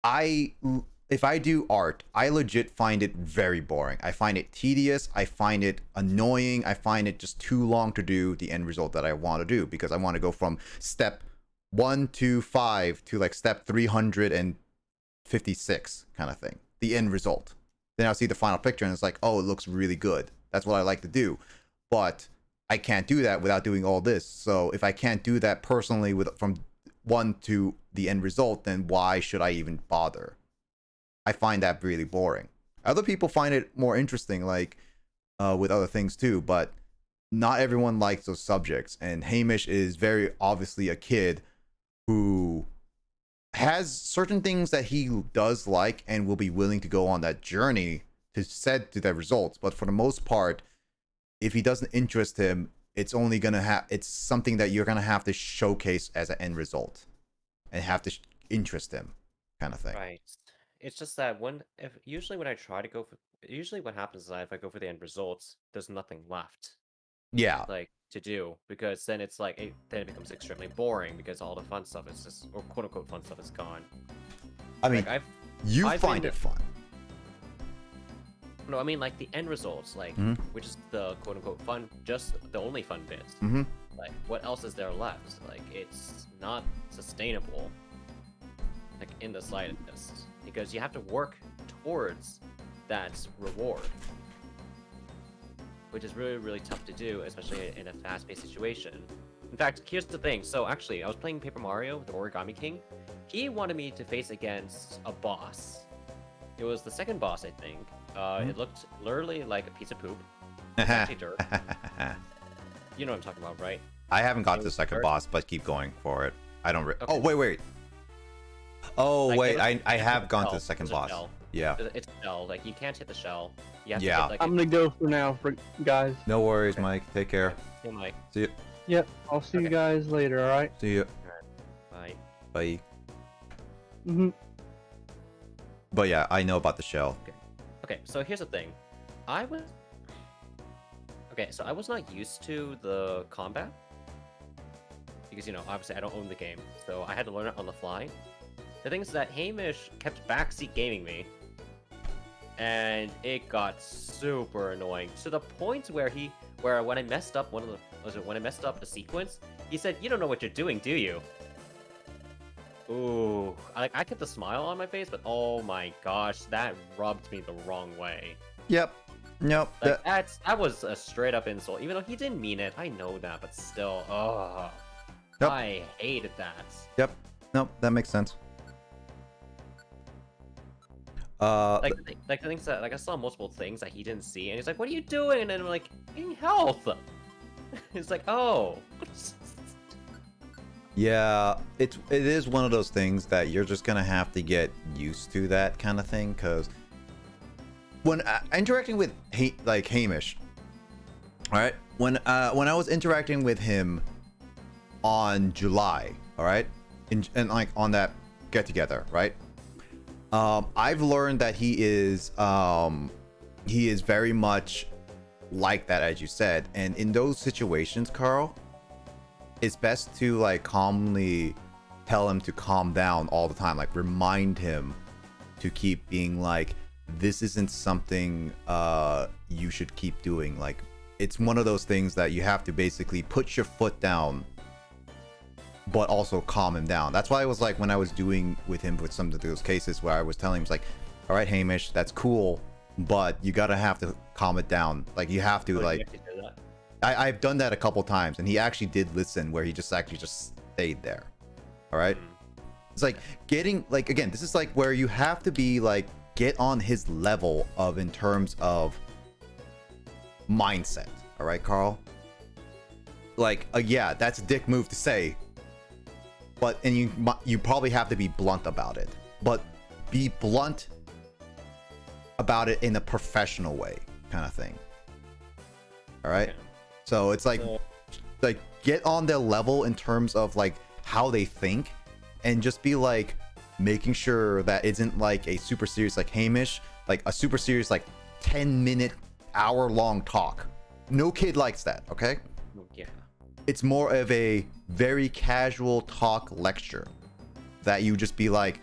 if I do art, I legit find it very boring. I find it tedious. I find it annoying. I find it just too long to do the end result that I want to do, because I want to go from step 1 to 5 to like step 356 kind of thing, the end result. Then I'll see the final picture and it's like, oh, it looks really good. That's what I like to do. But I can't do that without doing all this. So if I can't do that personally from 1 to the end result, then why should I even bother? I find that really boring. Other people find it more interesting, like with other things too, but not everyone likes those subjects, and Hamish is very obviously a kid who has certain things that he does like and will be willing to go on that journey to set to the results. But for the most part, if he doesn't interest him, it's only gonna have, it's something that you're gonna have to showcase as an end result and have to interest him, kind of thing. Right. It's just that usually when I try to go for, usually what happens is that if I go for the end results, there's nothing left Yeah. like to do, because then it's like then it becomes extremely boring because all the fun stuff is just, or quote unquote fun stuff is gone. I mean, Like you I've find been- it fun. No, I mean like the end results, like which is the quote unquote fun, just the only fun bits. Mm-hmm. Like what else is there left? Like it's not sustainable, like in the slightest, because you have to work towards that reward, which is really, really tough to do, especially in a fast-paced situation. In fact, here's the thing. So actually, I was playing Paper Mario, the Origami King. He wanted me to face against a boss. It was the second boss, I think. It looked literally like a piece of poop. It's actually dirt. You know what I'm talking about, right? I haven't got It to the was second dirt. boss, but keep going for it. I don't. Okay. Oh wait. Oh Like, wait, it was- I it's have a gone to shell. the second It's a boss. shell. Yeah. It's a shell. Like you can't hit the shell. You have Yeah. to hit, like, I'm gonna go for now, guys. No worries, Okay. Mike. Take care. Like, See you. Yep, I'll see you Okay. guys later. All right. See you. bye. Bye. Mm-hmm. But yeah, I know about the shell. Okay, so here's the thing. I was not used to the combat because obviously I don't own the game, so I had to learn it on the fly. The thing is that Hamish kept backseat gaming me, and it got super annoying to the point where when I messed up when I messed up a sequence, he said, "You don't know what you're doing, do you?" Ooh, I kept a smile on my face, but oh my gosh, that rubbed me the wrong way. Yep. Nope. Like, that was a straight up insult, even though he didn't mean it. I know that, but still, Yep. I hated that. Yep. Nope. That makes sense. Like the things that I saw multiple things that he didn't see, and he's like, "What are you doing?" And then I'm like, "Getting health." It's like, oh. Yeah, it is one of those things that you're just gonna have to get used to, that kind of thing, because when interacting with Hamish, all right, when I was interacting with him on July, all right, and like on that get together, right, I've learned that he is very much like that, as you said, and in those situations, Carl, it's best to like calmly tell him to calm down all the time, like remind him to keep being like, this isn't something you should keep doing. Like, it's one of those things that you have to basically put your foot down but also calm him down. That's why I was like, when I was doing with him with some of those cases where I was telling him, like, all right, Hamish, that's cool, but you gotta have to calm it down. Like, you have to, like, I've done that a couple times, and he actually did listen, where he just stayed there. All right. It's like getting, like, again, this is like where you have to be like, get on his level of, in terms of mindset. All right, Carl. Like, yeah, that's a dick move to say, but and you probably have to be blunt about it, but be blunt about it in a professional way, kind of thing. All right. Okay. So it's like, like get on their level in terms of like how they think, and just be like making sure that isn't like a super serious, like Hamish, like a super serious, like 10-minute, hour-long talk. No kid likes that. Okay. Yeah. It's more of a very casual talk lecture that you just be like,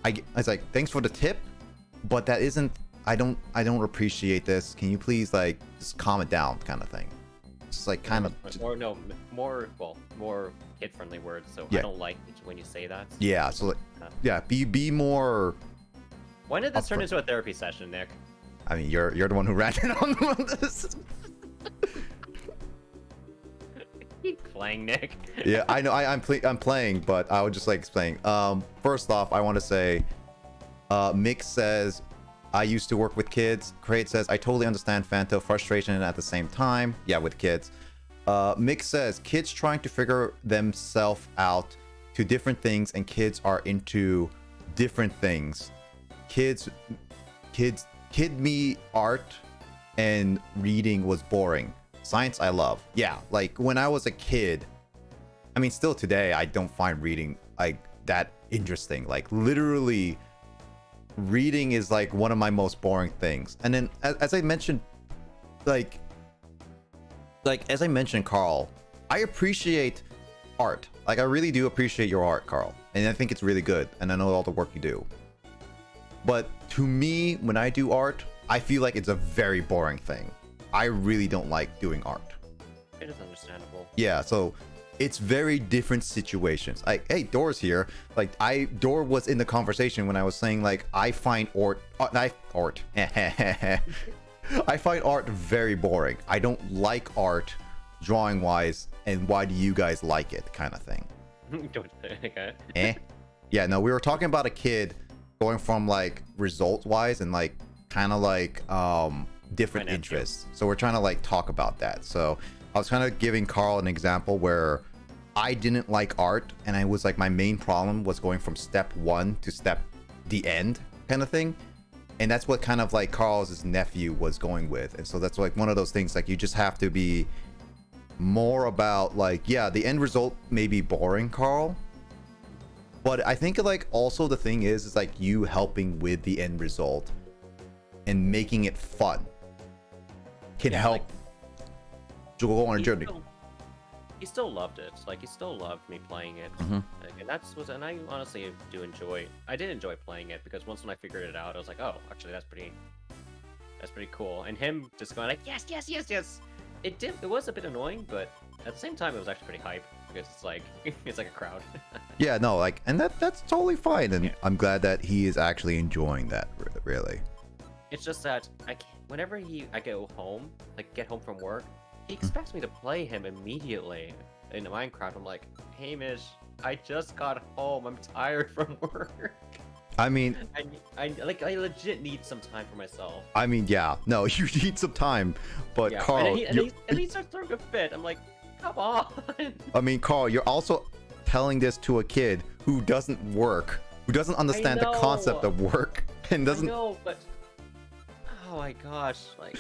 I was like, thanks for the tip, but that isn't, I don't appreciate this. Can you please like just calm it down, kind of thing. Just like kind of more kid-friendly words. So Yeah. I don't like when you say that. yeah. So like, yeah, be more. When did this turn Upfront. into a therapy session, Nick? I mean, you're the one who ranted on this. Keep playing, Nick. Yeah, I know. I'm playing, but I would just like explain. First off, I want to say, Mick says I used to work with kids. Crate says, I totally understand Fanto frustration at the same time. Yeah, with kids. Mick says, kids trying to figure themselves out to different things, and kids are into different things. Kid me art and reading was boring. Science I love. Yeah, like when I was a kid, I mean, still today, I don't find reading like that interesting. Like literally, reading is like one of my most boring things. And then as I mentioned, like as I mentioned, Carl, I appreciate art. Like I really do appreciate your art, Carl, and I think it's really good, and I know all the work you do. But to me, when I do art, I feel like it's a very boring thing. I really don't like doing art. It is understandable. Yeah, so it's very different situations. Hey, Door's here. Like Door was in the conversation when I was saying like I find art. I find art very boring. I don't like art drawing wise, and why do you guys like it, kind of thing. Okay. Yeah, no, we were talking about a kid going from like result wise and like kind of like different interests. So we're trying to like talk about that. So I was kind of giving Carl an example where I didn't like art, and I was like, my main problem was going from step 1 to the end kind of thing. And that's what kind of like Carl's nephew was going with. And so that's like one of those things, like you just have to be more about like, yeah, the end result may be boring, Carl, but I think like also the thing is like you helping with the end result and making it fun can help go on a journey. He still loved it. Like he still loved me playing it, Mhm. and I honestly do enjoy. I did enjoy playing it because once when I figured it out, I was like, oh, actually, that's pretty cool. And him just going like, yes, yes, yes, yes. It was a bit annoying, but at the same time, it was actually pretty hype because it's like it's like a crowd. Yeah, no, like, and that's totally fine, and Yeah. I'm glad that he is actually enjoying that. Really. It's just that whenever I go home, like get home from work, he expects me to play him immediately in Minecraft. I'm like, Hamish, I just got home. I'm tired from work. I mean, I legit need some time for myself. I mean, yeah, no, you need some time, but Yeah, Carl, and he starts throwing a fit. I'm like, come on. I mean, Carl, you're also telling this to a kid who doesn't work, who doesn't understand the concept know. of work, and doesn't. I know, but oh my gosh, like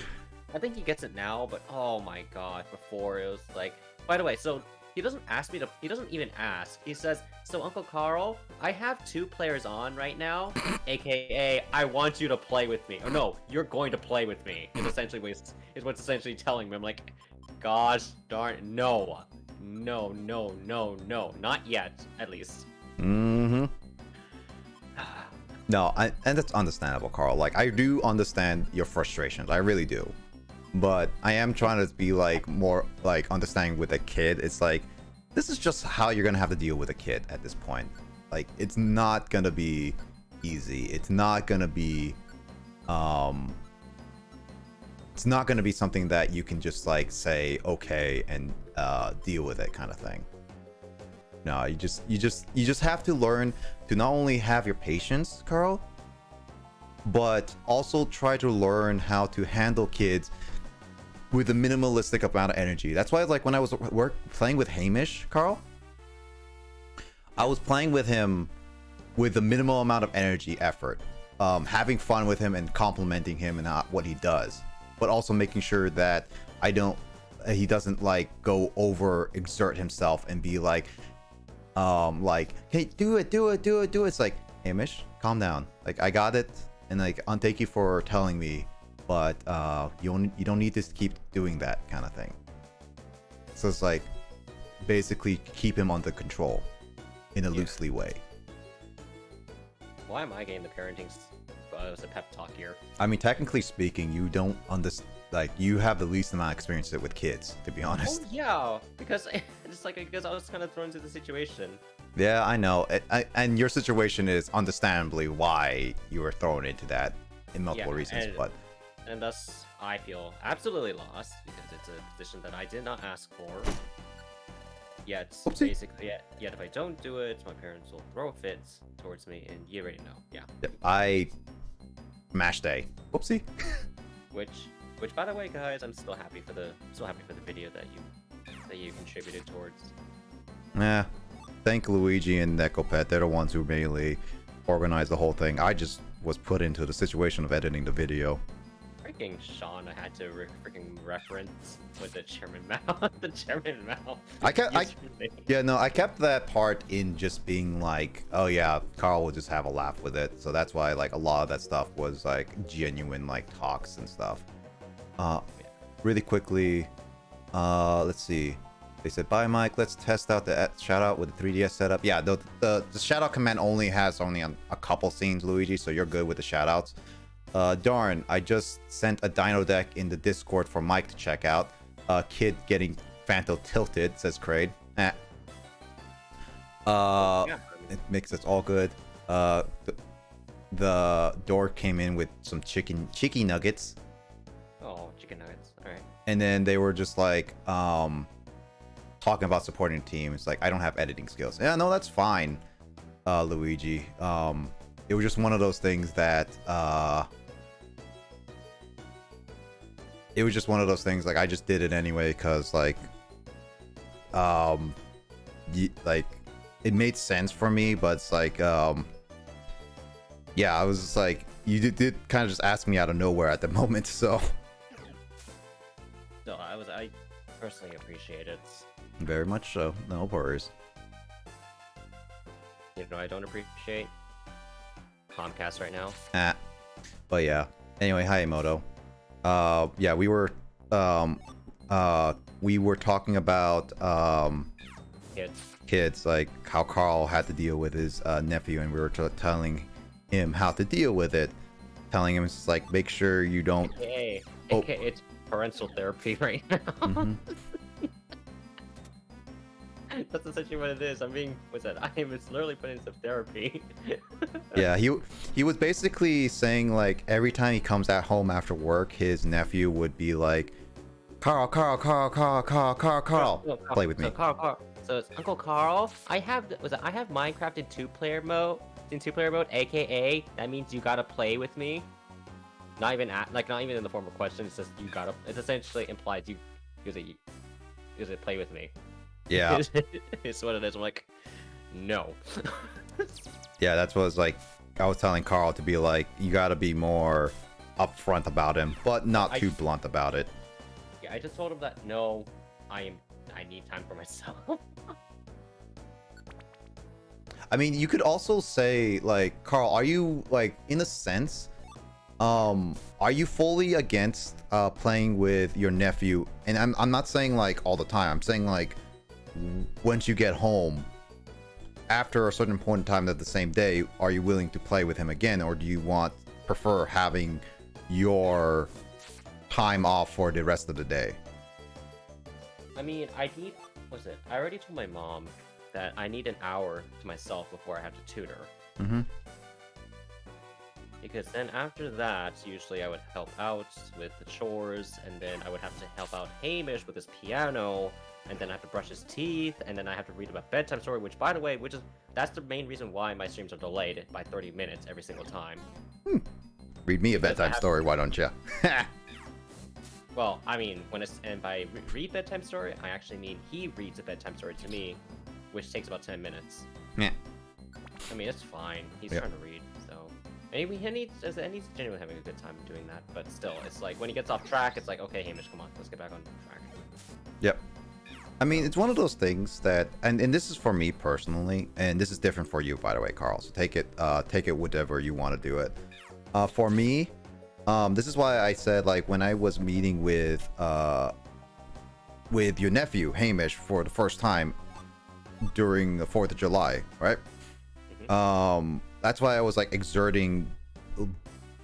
I think he gets it now, but oh my god, before it was like. By the way, so he doesn't ask me to. He doesn't even ask. He says, "So Uncle Carl, I have 2 players on right now, aka I want you to play with me." Oh no, you're going to play with me. Is essentially what's essentially telling me. I'm like, gosh darn, no, not yet, at least. Mm-hmm. No, and that's understandable, Carl. Like, I do understand your frustrations. I really do. But I am trying to be like more like understanding with a kid. It's like, this is just how you're gonna have to deal with a kid at this point. Like, it's not gonna be easy. It's not gonna be something that you can just like say okay and deal with it kind of thing. No, you just have to learn to not only have your patience, Carl, but also try to learn how to handle kids with a minimalistic amount of energy. That's why, like, when I was playing with Hamish, Carl, I was playing with him with a minimal amount of energy, effort, having fun with him and complimenting him and what he does, but also making sure that he doesn't like go over exert himself and be like, hey, do it. It's like, Hamish, calm down. Like, I got it, and like, thank you for telling me. But you don't need to keep doing that kind of thing. So it's like basically keep him under control in a loosely way. Why am I getting the parenting as a pep talk here? I mean, technically speaking, you don't understand. Like, you have the least amount of experience with kids, to be honest. Oh yeah, because because I was kind of thrown into the situation. Yeah, I know. And your situation is understandably why you were thrown into that in multiple reasons, but. And thus, I feel absolutely lost because it's a position that I did not ask for. Yet, Oopsie. basically, yet if I don't do it, my parents will throw fits towards me, and you already know. Yeah. Mash day. Whoopsie. Which by the way, guys, I'm still happy for the video that you contributed towards. Yeah. Thank Luigi and Necopet. They're the ones who mainly organized the whole thing. I just was put into the situation of editing the video. Freaking Sean, I had to freaking reference with the German mouth. The German mouth. I kept that part in just being like, oh yeah, Carl will just have a laugh with it. So that's why like a lot of that stuff was like genuine like talks and stuff. Really quickly, let's see. They said, bye Mike, let's test out the shout out with the 3DS setup. Yeah, the shout out command has only a couple scenes, Luigi, so you're good with the shout outs. Darn, I just sent a dino deck in the Discord for Mike to check out. Kid getting Phanto tilted, says Kraid. It makes it all good. The door came in with some cheeky nuggets. Oh, chicken nuggets. Alright. And then they were just like, talking about supporting the team. It's like, I don't have editing skills. Yeah, no, that's fine, Luigi. It was just one of those things that, it was just one of those things, like, I just did it anyway, because, like, it made sense for me, but it's like, yeah, I was just like, you did kind of just ask me out of nowhere at the moment, so. No, I personally appreciate it. Very much so. No worries. You know, I don't appreciate Comcast right now. But yeah. Anyway, hi Emoto. Yeah, we were talking about kids, like how Carl had to deal with his nephew, and we were telling him how to deal with it. Telling him it's like, make sure you don't. AKA it's parental therapy right now. Mm-hmm. That's essentially what it is. I am literally putting some therapy. Yeah, he was basically saying like every time he comes at home after work, his nephew would be like, Carl, play with me. So Carl. So it's Uncle Carl. I have Minecraft in two-player mode. AKA that means you gotta play with me. Not even in the form of question. It's just you gotta. It essentially implies you play with me. Yeah. It's what it is. I'm like, no. Yeah, that's what it's like. I was telling Carl to be like, you gotta be more upfront about him, but not too blunt about it. Yeah, I just told him that no, I need time for myself. I mean, you could also say like, Carl, are you like, in a sense, are you fully against playing with your nephew? And I'm not saying like all the time. I'm saying like, once you get home after a certain point in time that the same day, are you willing to play with him again, or do you prefer having your time off for the rest of the day? I mean, I already told my mom that I need an hour to myself before I have to tutor. Mm-hmm. Because then after that, usually I would help out with the chores, and then I would have to help out Hamish with his piano, and then I have to brush his teeth, and then I have to read about bedtime story, which, by the way, that's the main reason why my streams are delayed by 30 minutes every single time. Read me a bedtime story, why don't you? Well, I mean, and by read bedtime story, I actually mean he reads a bedtime story to me, which takes about 10 minutes. Yeah. I mean, it's fine. He's trying to read, so. And he's genuinely having a good time doing that, but still, it's like, when he gets off track, it's like, okay, Hamish, come on, let's get back on track. Yep. I mean, it's one of those things that, and this is for me personally, and this is different for you, by the way, Carl. So take it whatever you want to do it. For me, this is why I said, like, when I was meeting with your nephew Hamish for the first time during the 4th of July, right? Mm-hmm. That's why I was like exerting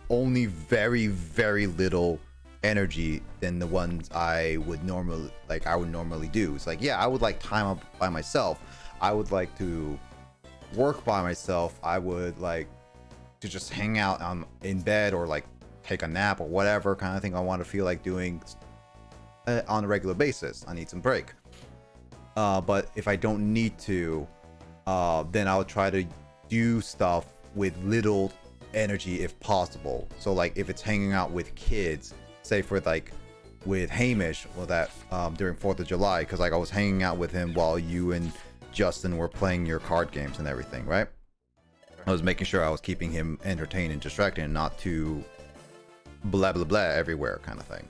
only very, very little energy than the ones I would normally do. It's like, yeah, I would like time up by myself. I would like to work by myself. I would like to just hang out in bed, or like take a nap or whatever kind of thing I want to feel like doing on a regular basis. I need some break. But if I don't need to, then I'll try to do stuff with little energy if possible. So like if it's hanging out with kids, say for like with Hamish, well that during 4th of July, because like I was hanging out with him while you and Justin were playing your card games and everything, right? I was making sure I was keeping him entertained and distracted and not too blah blah blah everywhere kind of thing.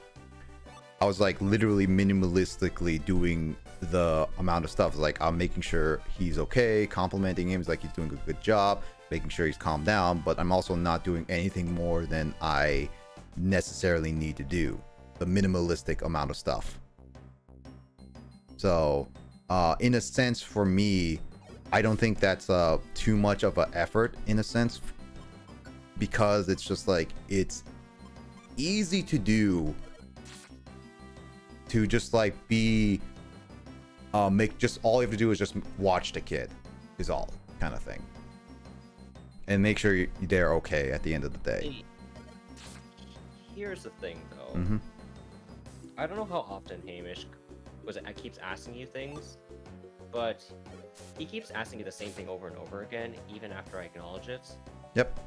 I was like literally minimalistically doing the amount of stuff. Like I'm making sure he's okay, complimenting him, like he's doing a good job, making sure he's calmed down, but I'm also not doing anything more than I necessarily need to do. The minimalistic amount of stuff. So in a sense, for me, I don't think that's too much of an effort in a sense, because it's just like it's easy to do to just like be make just all you have to do is just watch the kid is all kind of thing, and make sure they're okay at the end of the day. Here's the thing though. Mm-hmm. I don't know how often Hamish keeps asking you things, but he keeps asking you the same thing over and over again, even after I acknowledge it. Yep.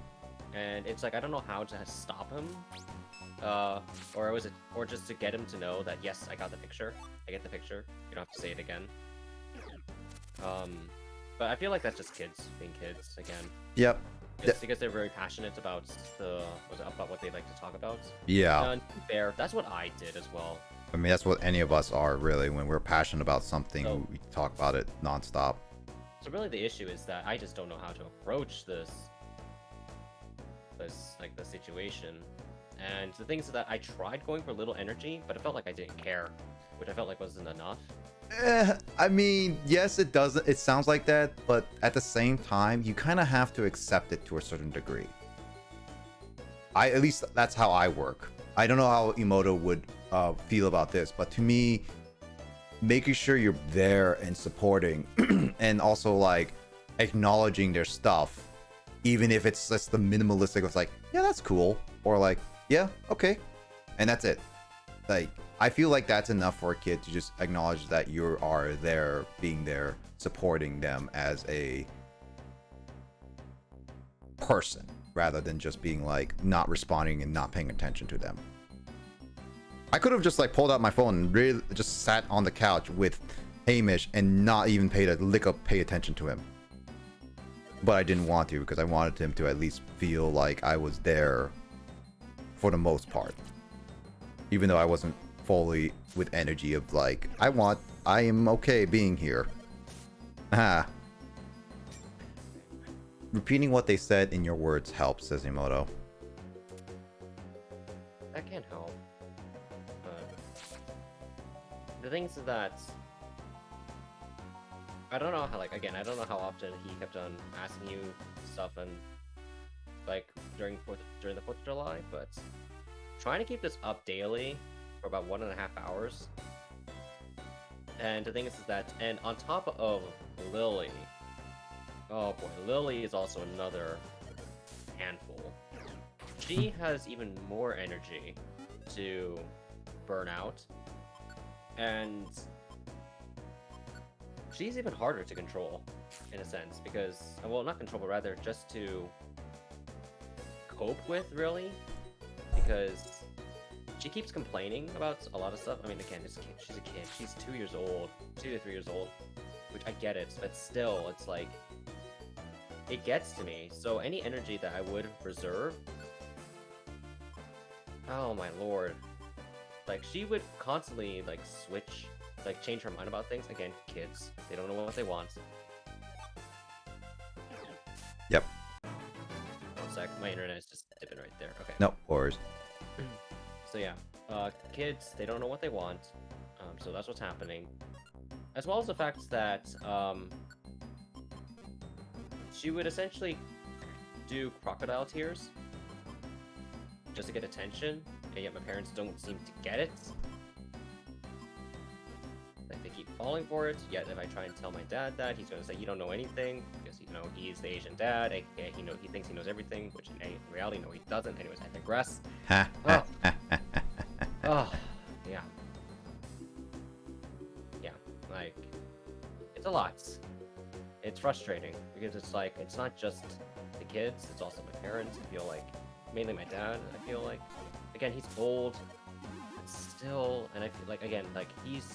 And it's like I don't know how to stop him, or just to get him to know that yes, I got the picture. I get the picture. You don't have to say it again. But I feel like that's just kids being kids again. Yep. It's because they're very passionate about about what they like to talk about. Yeah. And to be fair, that's what I did as well. I mean, that's what any of us are really. When we're passionate about something, So- we talk about it nonstop. So really, the issue is that I just don't know how to approach this like the situation. And the thing is that I tried going for little energy, but it felt like I didn't care, which I felt like wasn't enough. I mean, yes, it does. It sounds like that, but at the same time, you kind of have to accept it to a certain degree. At least that's how I work. I don't know how Emoto would feel about this, but to me, making sure you're there and supporting, and also like acknowledging their stuff, even if it's just the minimalistic of like, yeah, that's cool, or like, yeah, okay, and that's it. Like, I feel like that's enough for a kid to just acknowledge that you are there, being there, supporting them as a person, rather than just being like not responding and not paying attention to them. I could have just like pulled out my phone and really just sat on the couch with Hamish and not even pay attention to him. But I didn't want to, because I wanted him to at least feel like I was there for the most part. Even though I wasn't fully with energy of like, I am okay being here. Ah. Repeating what they said in your words helps, says Emoto. That can't help. But the thing is that I don't know how, like, again, I don't know how often he kept on asking you stuff and like during the 4th of July, but trying to keep this up daily for about 1.5 hours. And the thing is that, and on top of Lily, oh boy, Lily is also another handful. She has even more energy to burn out, and she's even harder to control, in a sense, because, well, not control, but rather just to cope with, really, because she keeps complaining about a lot of stuff. I mean, again, she's a kid. She's 2 years old, 2 to 3 years old, which I get it, but still, it's like, it gets to me. So any energy that I would reserve, oh my lord, like, she would constantly, like, switch, like, change her mind about things. Again, kids, they don't know what they want. Yep. 1 sec, my internet is just dipping right there. Okay. No worries. So yeah, kids, they don't know what they want, so that's what's happening. As well as the fact that she would essentially do crocodile tears just to get attention, and yet my parents don't seem to get it. Like, they keep falling for it, yet if I try and tell my dad that, he's going to say, you don't know anything, because, you know, he's the Asian dad, aka he thinks he knows everything, which in reality, no, he doesn't. Anyways, I digress. Oh. Oh, yeah. Yeah, like, it's a lot. It's frustrating, because it's like, it's not just the kids. It's also my parents. I feel like mainly my dad. I feel like again he's old, but still, and I feel like again like he's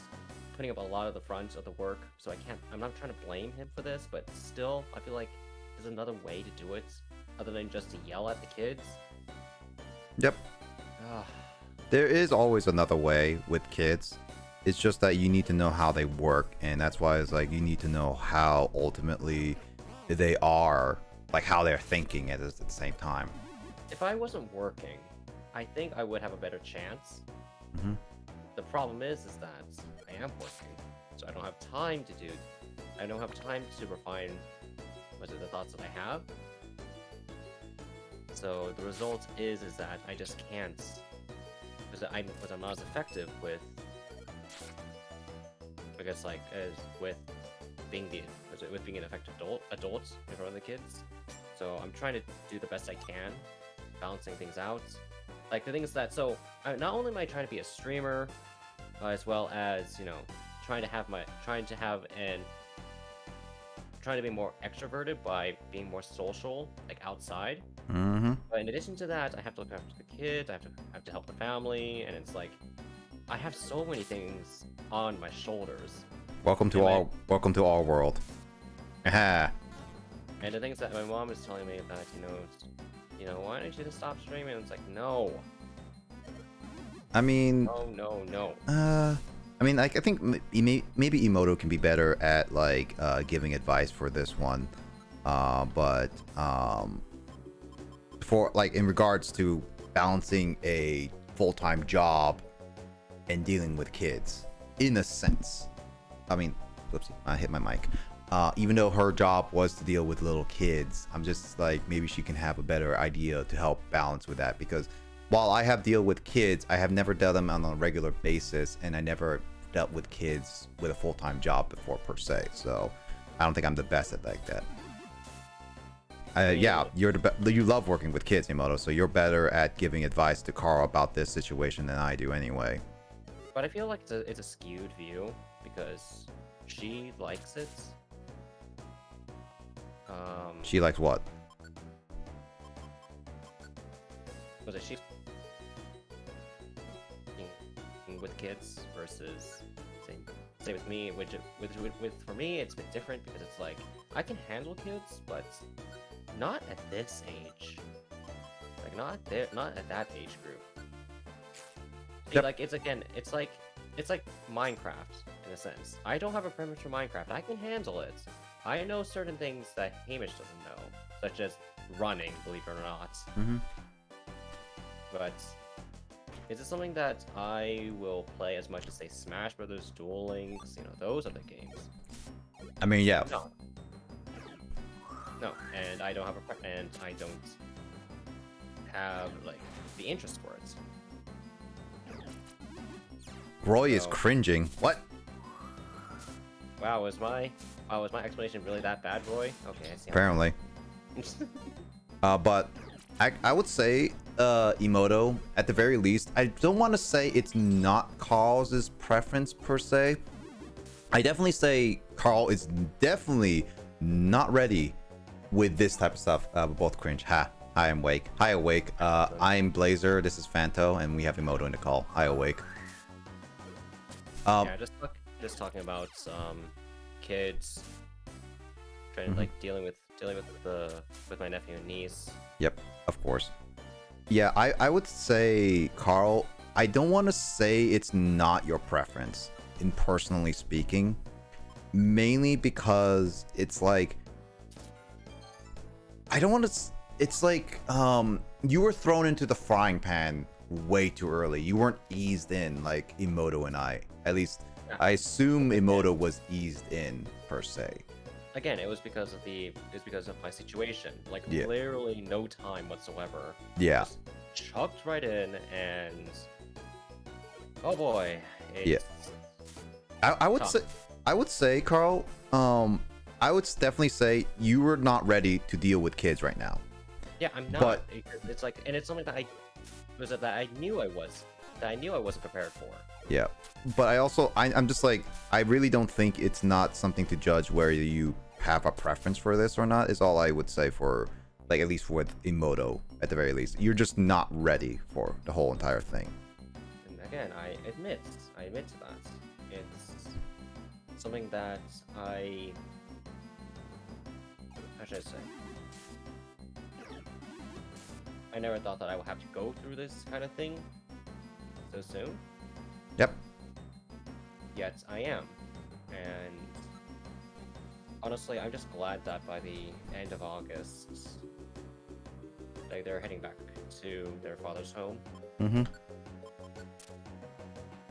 putting up a lot of the front of the work. So I'm not trying to blame him for this, but still, I feel like there's another way to do it other than just to yell at the kids. Yep. There is always another way with kids. It's just that you need to know how they work, and that's why it's like you need to know how ultimately they are, like how they're thinking at the same time. If I wasn't working, I think I would have a better chance. Mm-hmm. The problem is that I am working, so I don't have time to do. I don't have time to refine the thoughts that I have. So the result is that I just can't, because I'm not as effective with, I guess like as with being an effective adult in front of the kids. So I'm trying to do the best I can, balancing things out. Like the thing is that not only am I trying to be a streamer, as well as trying to be more extroverted by being more social, like outside. Mm-hmm. But in addition to that, I have to look after the kids. I have to help the family, and it's like I have so many things on my shoulders. Welcome to our world. Aha. And the things that my mom is telling me that why don't you just stop streaming? And it's like no. I mean. No. I mean, like, I think maybe Emoto can be better at like giving advice for this one, but for like in regards to balancing a full-time job and dealing with kids, in a sense. I mean, whoopsie, I hit my mic. Even though her job was to deal with little kids, I'm just like maybe she can have a better idea to help balance with that, because while I have dealt with kids, I have never dealt them on a regular basis, and I never dealt with kids with a full-time job before per se. So I don't think I'm the best at like that. Yeah, you love working with kids, Emoto, so you're better at giving advice to Carl about this situation than I do anyway. But I feel like it's a skewed view because she likes it. She likes what? Was it she with kids versus say with me, which for me it's a bit different because it's like I can handle kids, but not at this age. Like not at that age group. Yep. Like it's like Minecraft in a sense. I don't have a preference for Minecraft. I can handle it. I know certain things that Hamish doesn't know, such as running, believe it or not. Mm-hmm. But is it something that I will play as much as, say, Smash Brothers, Duel Links, those other games? I mean, yeah. No, and I don't have and I don't have like the interest for it. Roy is cringing. What? Wow, was my explanation really that bad, Roy? Okay, I see. Apparently. But I would say Emoto, at the very least, I don't want to say it's not Carl's preference per se. I definitely say Carl is definitely not ready with this type of stuff. We're both cringe. Hi, I'm Awake. Hi, Awake. I'm Blazer. This is Fanto, and we have Emoto in the call. Hi, Awake. Yeah, just talking about kids, trying to like dealing with my nephew and niece. Yep, of course. Yeah, I would say, Carl, I don't want to say it's not your preference, in personally speaking, mainly because it's like, I don't want to, it's like, you were thrown into the frying pan way too early. You weren't eased in like Emoto and I. At least, I assume Emoto was eased in, per se. Again, it's because of my situation. Like literally no time whatsoever. Yeah. Just chucked right in, and oh boy. Yeah. I would say, Carl. I would definitely say you were not ready to deal with kids right now. Yeah, I'm not. But it's like, and it's something that I knew I wasn't prepared for. Yeah, but I'm just like, I really don't think it's not something to judge whether you have a preference for this or not, is all I would say for Like at least with Emoto, at the very least, you're just not ready for the whole entire thing. And again, I admit to that. It's something that how should I say? I never thought that I would have to go through this kind of thing so soon. Yep. Yet I am. And honestly, I'm just glad that by the end of August, like they're heading back to their father's home. Mm-hmm.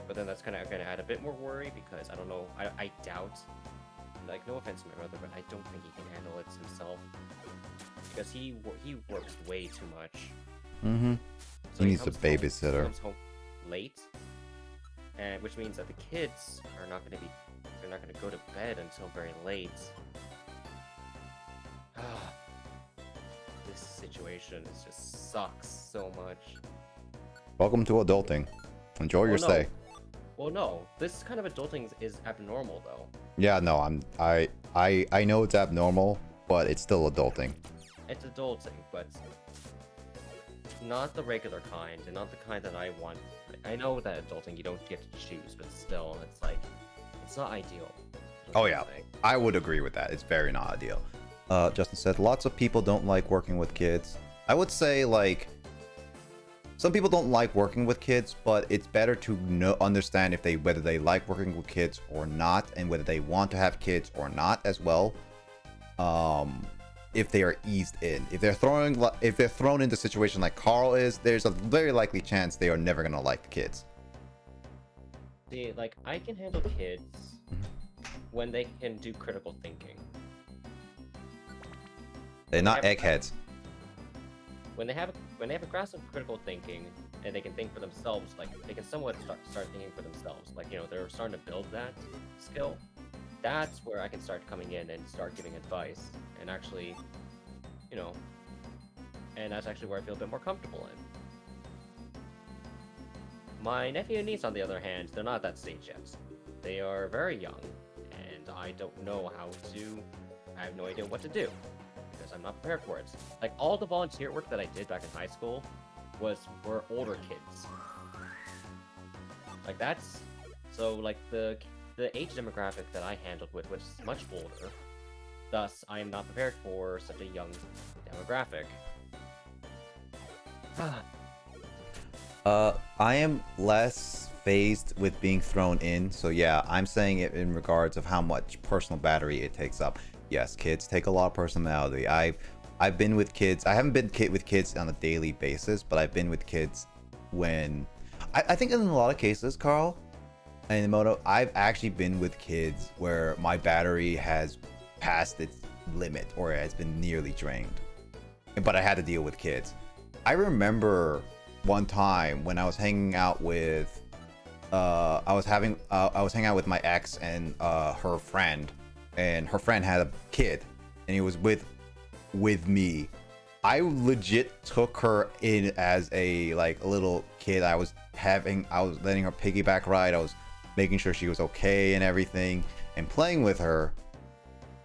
But then that's kind of going to add a bit more worry because I don't know. I doubt. Like, no offense to my brother, but I don't think he can handle it himself because he works way too much. Mm-hmm. So he needs a comes babysitter. He comes home late, and which means that the kids are not going to be. They're not going to go to bed until very late. This situation just sucks so much. Welcome to adulting. Enjoy your stay. Well, no. This kind of adulting is abnormal, though. Yeah, no, I know it's abnormal, but it's still adulting. It's adulting, but not the regular kind, and not the kind that I want. I know that adulting you don't get to choose, but still, it's like it's not ideal. Oh yeah, I would agree with that. It's very not ideal. Justin said lots of people don't like working with kids. I would say like some people don't like working with kids, but it's better to understand if whether they like working with kids or not, and whether they want to have kids or not as well. If they are eased in, if they're thrown into a situation like Carl is, there's a very likely chance they are never gonna like the kids. See, like I can handle kids when they can do critical thinking. They're not eggheads. When they have a grasp of critical thinking and they can think for themselves, like they can somewhat start thinking for themselves. Like, you know, they're starting to build that skill. That's where I can start coming in and start giving advice and actually, you know, and that's actually where I feel a bit more comfortable in. My nephew and niece, on the other hand, they're not at that stage yet. They are very young, and I don't know I have no idea what to do, because I'm not prepared for it. Like, all the volunteer work that I did back in high school were older kids. Like, so, like, the age demographic that I handled with was much older. Thus, I am not prepared for such a young demographic. I am less phased with being thrown in, so yeah, I'm saying it in regards of how much personal battery it takes up. Yes, kids take a lot of personality. I've been with kids. I haven't been with kids on a daily basis, but I've been with kids when I think in a lot of cases, Carl and Emoto, I've actually been with kids where my battery has passed its limit or it has been nearly drained, but I had to deal with kids. I remember one time when I was hanging out with I was hanging out with my ex and her friend, and her friend had a kid and he was with me. I legit took her in as a little kid. I was letting her piggyback ride. I was making sure she was okay and everything and playing with her,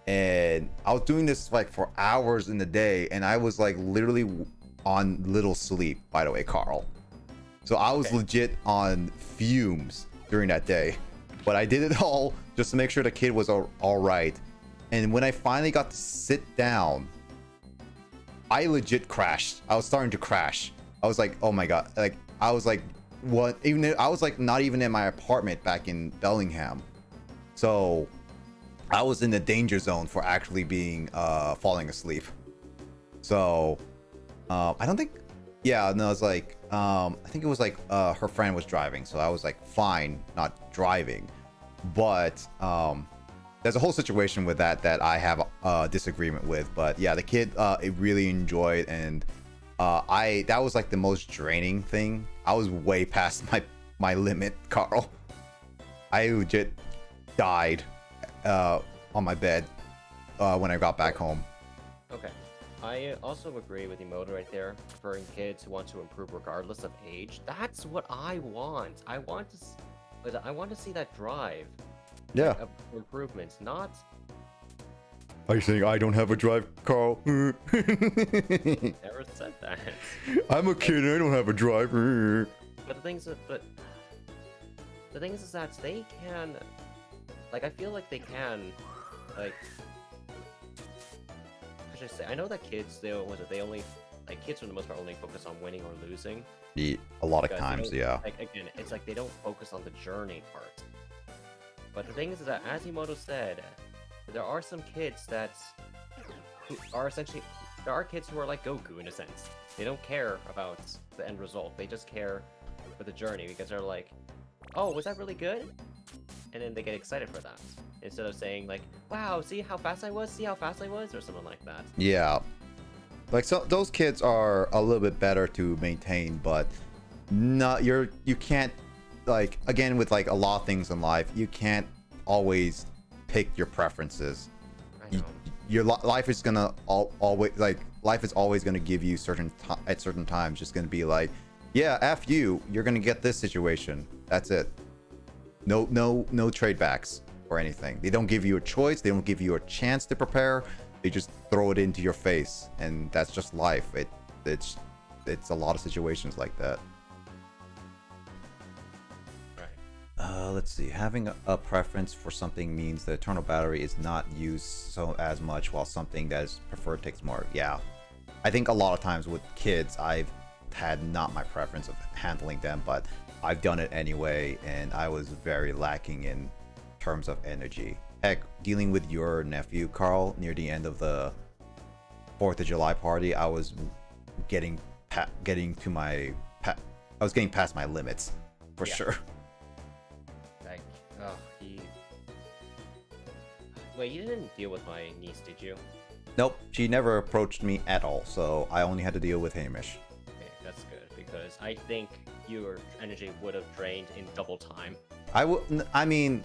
and I was doing this like for hours in the day, and I was like literally on little sleep, by the way, Carl. So I was legit on fumes during that day, but I did it all just to make sure the kid was all right. And when I finally got to sit down, I legit crashed. I was starting to crash. I was like, oh my god, like I was like, what? I was like not even in my apartment back in Bellingham, so I was in the danger zone for actually being falling asleep. So I don't think, yeah, no, it's like I think it was like her friend was driving, so I was like fine not driving. But there's a whole situation with that I have a disagreement with. But yeah, the kid it really enjoyed, and that was like the most draining thing. I was way past my limit, Carl. I legit died on my bed when I got back home. Okay. I also agree with Emoto right there, preferring kids who want to improve regardless of age. That's what I want. I want to see that drive. Yeah. Of improvements, not Are you saying I don't have a drive, Carl? Never said that. I'm a kid and I don't have a drive. But the thing is that they can, like, I feel like they can, like, how should I say? I know that kids, they only, like, kids for the most part only focus on winning or losing. A lot of Because times, yeah. Like, again, it's like they don't focus on the journey part. But the thing is that, as Emoto said, there are some kids who are essentially, there are kids who are like Goku in a sense. They don't care about the end result. They just care for the journey because they're like, oh, was that really good? And then they get excited for that. Instead of saying like, wow, see how fast I was? See how fast I was? Or something like that. Yeah. Like, so those kids are a little bit better to maintain, but not you can't, like, again, with like a lot of things in life, you can't always pick your preferences. I know. Your life is gonna always, like, life is always gonna give you at certain times just gonna be like, yeah, F you, you're gonna get this situation. That's it. No trade backs or anything. They don't give you a choice. They don't give you a chance to prepare. They just throw it into your face, and that's just life. It's a lot of situations like that. Let's see. Having a preference for something means the eternal battery is not used so as much, while something that is preferred takes more. Yeah, I think a lot of times with kids, I've had not my preference of handling them, but I've done it anyway, and I was very lacking in terms of energy. Heck, dealing with your nephew Carl near the end of the 4th of July party, I was getting past my limits for sure. Like, oh, wait, you didn't deal with my niece, did you? Nope, she never approached me at all, so I only had to deal with Hamish. Okay, that's good, because I think your energy would have drained in double time. I mean,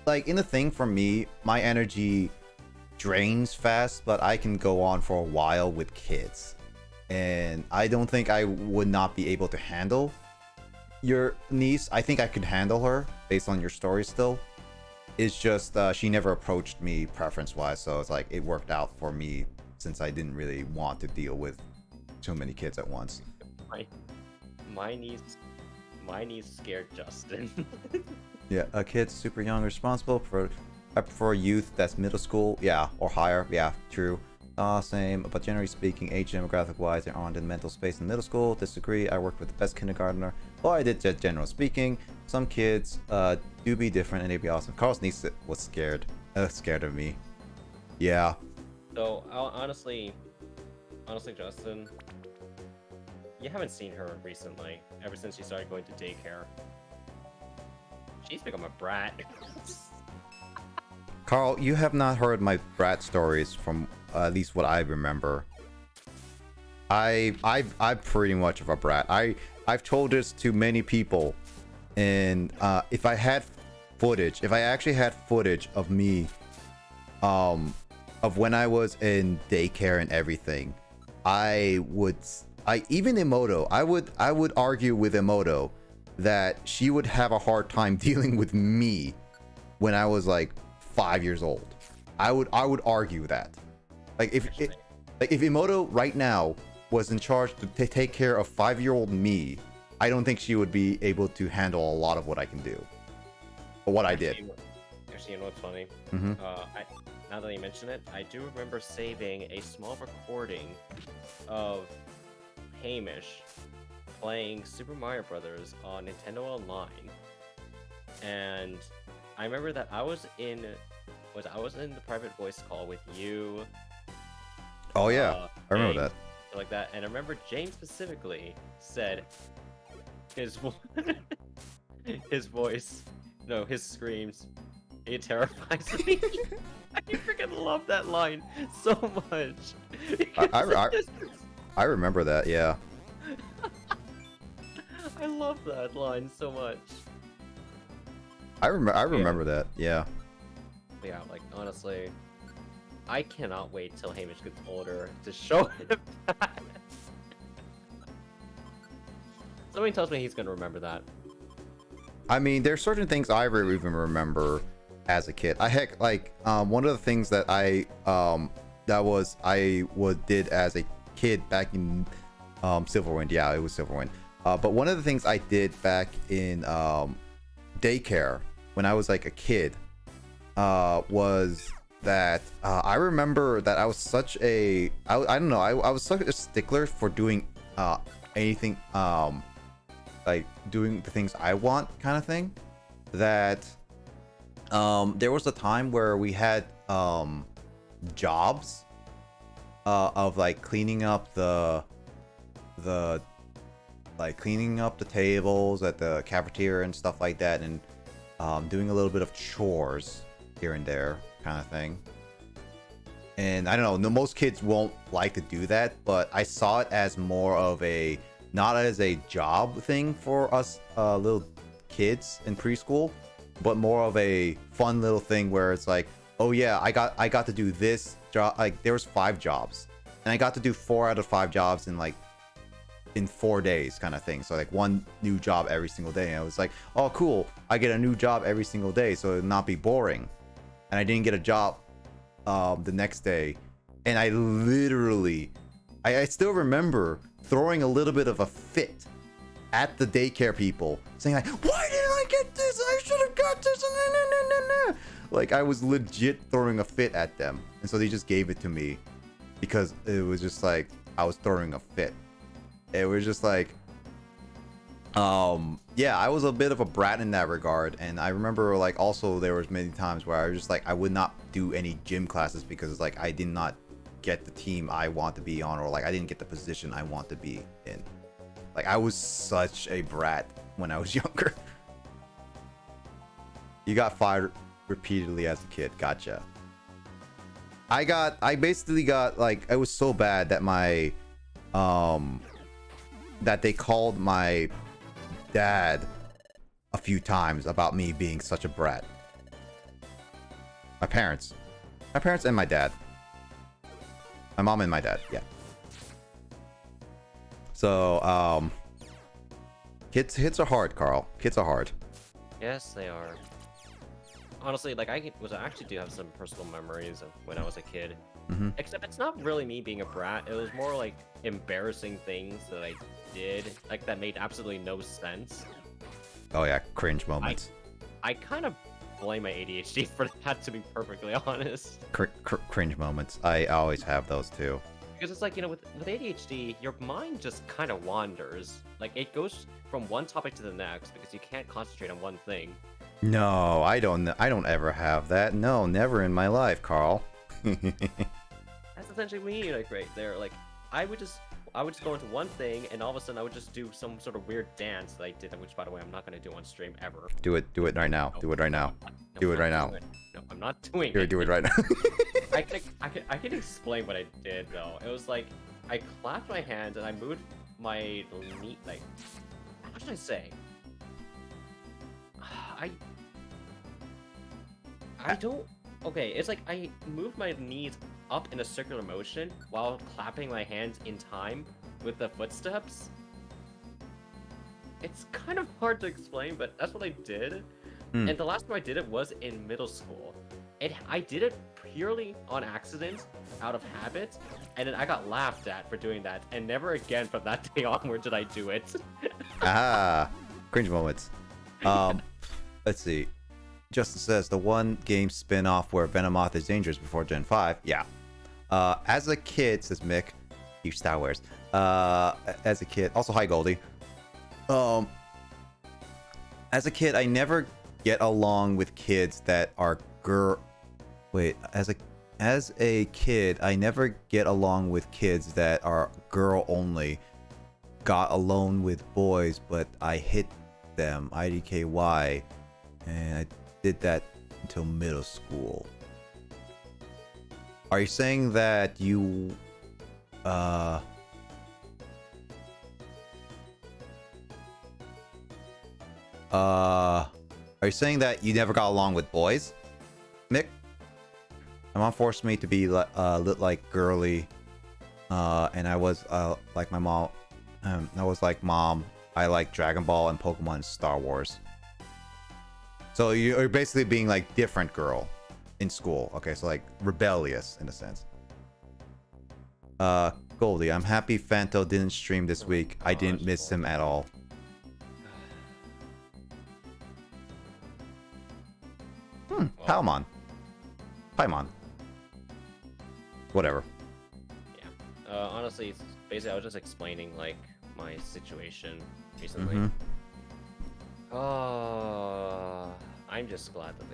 like, in the thing for me, my energy drains fast, but I can go on for a while with kids. And I don't think I would not be able to handle your niece. I think I could handle her based on your story still. It's just she never approached me preference-wise, so it's like it worked out for me since I didn't really want to deal with too many kids at once. My niece scared Justin. Yeah, a kid's super young, responsible. I prefer youth that's middle school, yeah, or higher. Yeah, true. Same, but generally speaking, age demographic wise, they aren't in mental space in middle school. Disagree. I worked with the best kindergartner. Well, I did, just general speaking. Some kids do be different and they'd be awesome. Carl's niece was scared of me. Yeah. So honestly, Justin, you haven't seen her recently. Ever since she started going to daycare, she's become a brat. Carl, you have not heard my brat stories from at least what I remember. I'm pretty much of a brat. I've told this to many people, and if I actually had footage of me, of when I was in daycare and everything, even Emoto, I would argue with Emoto that she would have a hard time dealing with me when I was like 5 years old. I would argue that. Like if Emoto right now was in charge to take care of 5-year-old me, I don't think she would be able to handle a lot of what I can do. But what I did. Actually, you know what's funny? Mm-hmm. Now that you mention it, I do remember saving a small recording of Hamish playing Super Mario Brothers on Nintendo Online, and I remember that I was in the private voice call with you. Oh yeah, I remember James, that. like that, and I remember James specifically said his his screams, it terrifies me. I freaking love that line so much. I remember that, yeah. I love that line so much. I remember that, yeah. Yeah, like, honestly, I cannot wait till Hamish gets older to show him that. Something tells me he's gonna remember that. I mean, there's certain things I even remember. as a kid. One of the things that I did as a kid back in Silverwind. Yeah, it was Silverwind. But one of the things I did back in daycare when I was like a kid was that I remember that I was such a I don't know, I was such a stickler for doing anything like doing the things I want kind of thing, that there was a time where we had jobs of like cleaning up the tables at the cafeteria and stuff like that, and doing a little bit of chores here and there kind of thing. And I don't know, no, most kids won't like to do that, but I saw it as more of a, not as a job thing for us little kids in preschool, but more of a fun little thing where it's like, oh yeah, I got to do this job. Like there was 5 jobs and I got to do 4 out of 5 jobs in 4 days kind of thing. So like one new job every single day. And I was like, oh cool, I get a new job every single day, so it'll not be boring. And I didn't get a job the next day, and I literally I still remember throwing a little bit of a fit at the daycare people, saying like, why didn't I get this? I should have got this. Like I was legit throwing a fit at them, and so they just gave it to me because it was just like I was throwing a fit. It was just like yeah, I was a bit of a brat in that regard. And I remember like also there was many times where I was just like I would not do any gym classes because like I did not get the team I want to be on, or like I didn't get the position I want to be in. Like I was such a brat when I was younger. You got fired repeatedly as a kid. Gotcha. I basically got like, it was so bad that my that they called my dad a few times about me being such a brat. My parents and my dad. My mom and my dad, yeah. So kids are hard, Carl. Kids are hard. Yes, they are. Honestly, like I actually do have some personal memories of when I was a kid. Mm-hmm. Except it's not really me being a brat. It was more like embarrassing things that I did, like that made absolutely no sense. Oh yeah, cringe moments. I kind of blame my ADHD for that, to be perfectly honest. Cringe moments. I always have those too. Because it's like, you know, with ADHD, your mind just kind of wanders. Like it goes from one topic to the next because you can't concentrate on one thing. No, I don't ever have that. No, never in my life, Carl. That's essentially me, like right there. Like I would just go into one thing, and all of a sudden I would just do some sort of weird dance that I did, which by the way I'm not gonna do on stream ever. Do it right now. No, do it right now. No, do it right now. No, I'm not doing Here, it. do it right now. I can explain what I did though. It was like I clapped my hands and I moved my knee. Like, how should I say? I don't. Okay, it's like I moved my knees up in a circular motion while clapping my hands in time with the footsteps. It's kind of hard to explain, but that's what I did. And the last time I did it was in middle school. I did it purely on accident, out of habit, and then I got laughed at for doing that, and never again from that day onward did I do it. Cringe moments. Let's see. Justin says the one game spin-off where Venomoth is dangerous before Gen 5. Yeah. As a kid, says Mick, huge Star Wars. As a kid, also hi Goldie. As a kid, I never get along with kids that are as a kid, I never get along with kids that are girl only. Got alone with boys, but I hit them. IDKY. And I did that until middle school. Are you saying that you are you saying that you never got along with boys, Mick? My mom forced me to be lit like girly, and I was like my mom. I was like, Mom, I like Dragon Ball and Pokemon and Star Wars. So you're basically being like different girl in school. Okay, so like rebellious in a sense. Goldie, I'm happy Fanto didn't stream this week. I didn't miss him at all. Paimon. Whatever. Yeah. Honestly, it's basically I was just explaining like my situation recently. I'm just glad that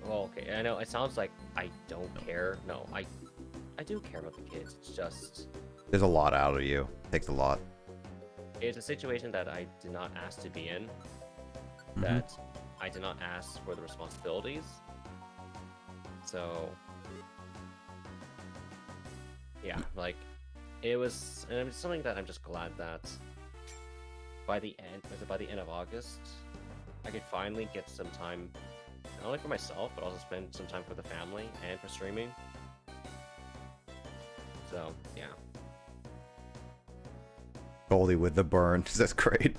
well, okay. I know it sounds like I don't care. No, I do care about the kids. It's just There's a lot out of you. Takes a lot. it's a situation that I did not ask to be in. That I did not ask for the responsibilities. So yeah, like it was, and it's something that I'm just glad that by the end of August, I could finally get some time, not only for myself, but also spend some time for the family and for streaming. So yeah. Goldie with the burn. That's great.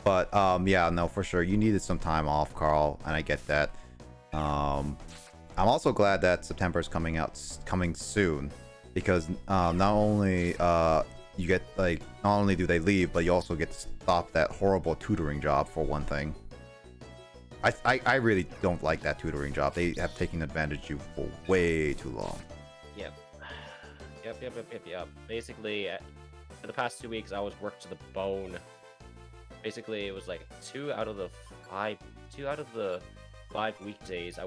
But yeah, no, for sure. You needed some time off, Carl, and I get that. I'm also glad that September is coming soon, because not only you get like, not only do they leave, but you also get to stop that horrible tutoring job for one thing. I really don't like that tutoring job. They have taken advantage of you for way too long. Yep. Yep. Basically, for the past 2 weeks, I was worked to the bone. Basically, it was like 2 out of the 5 weekdays I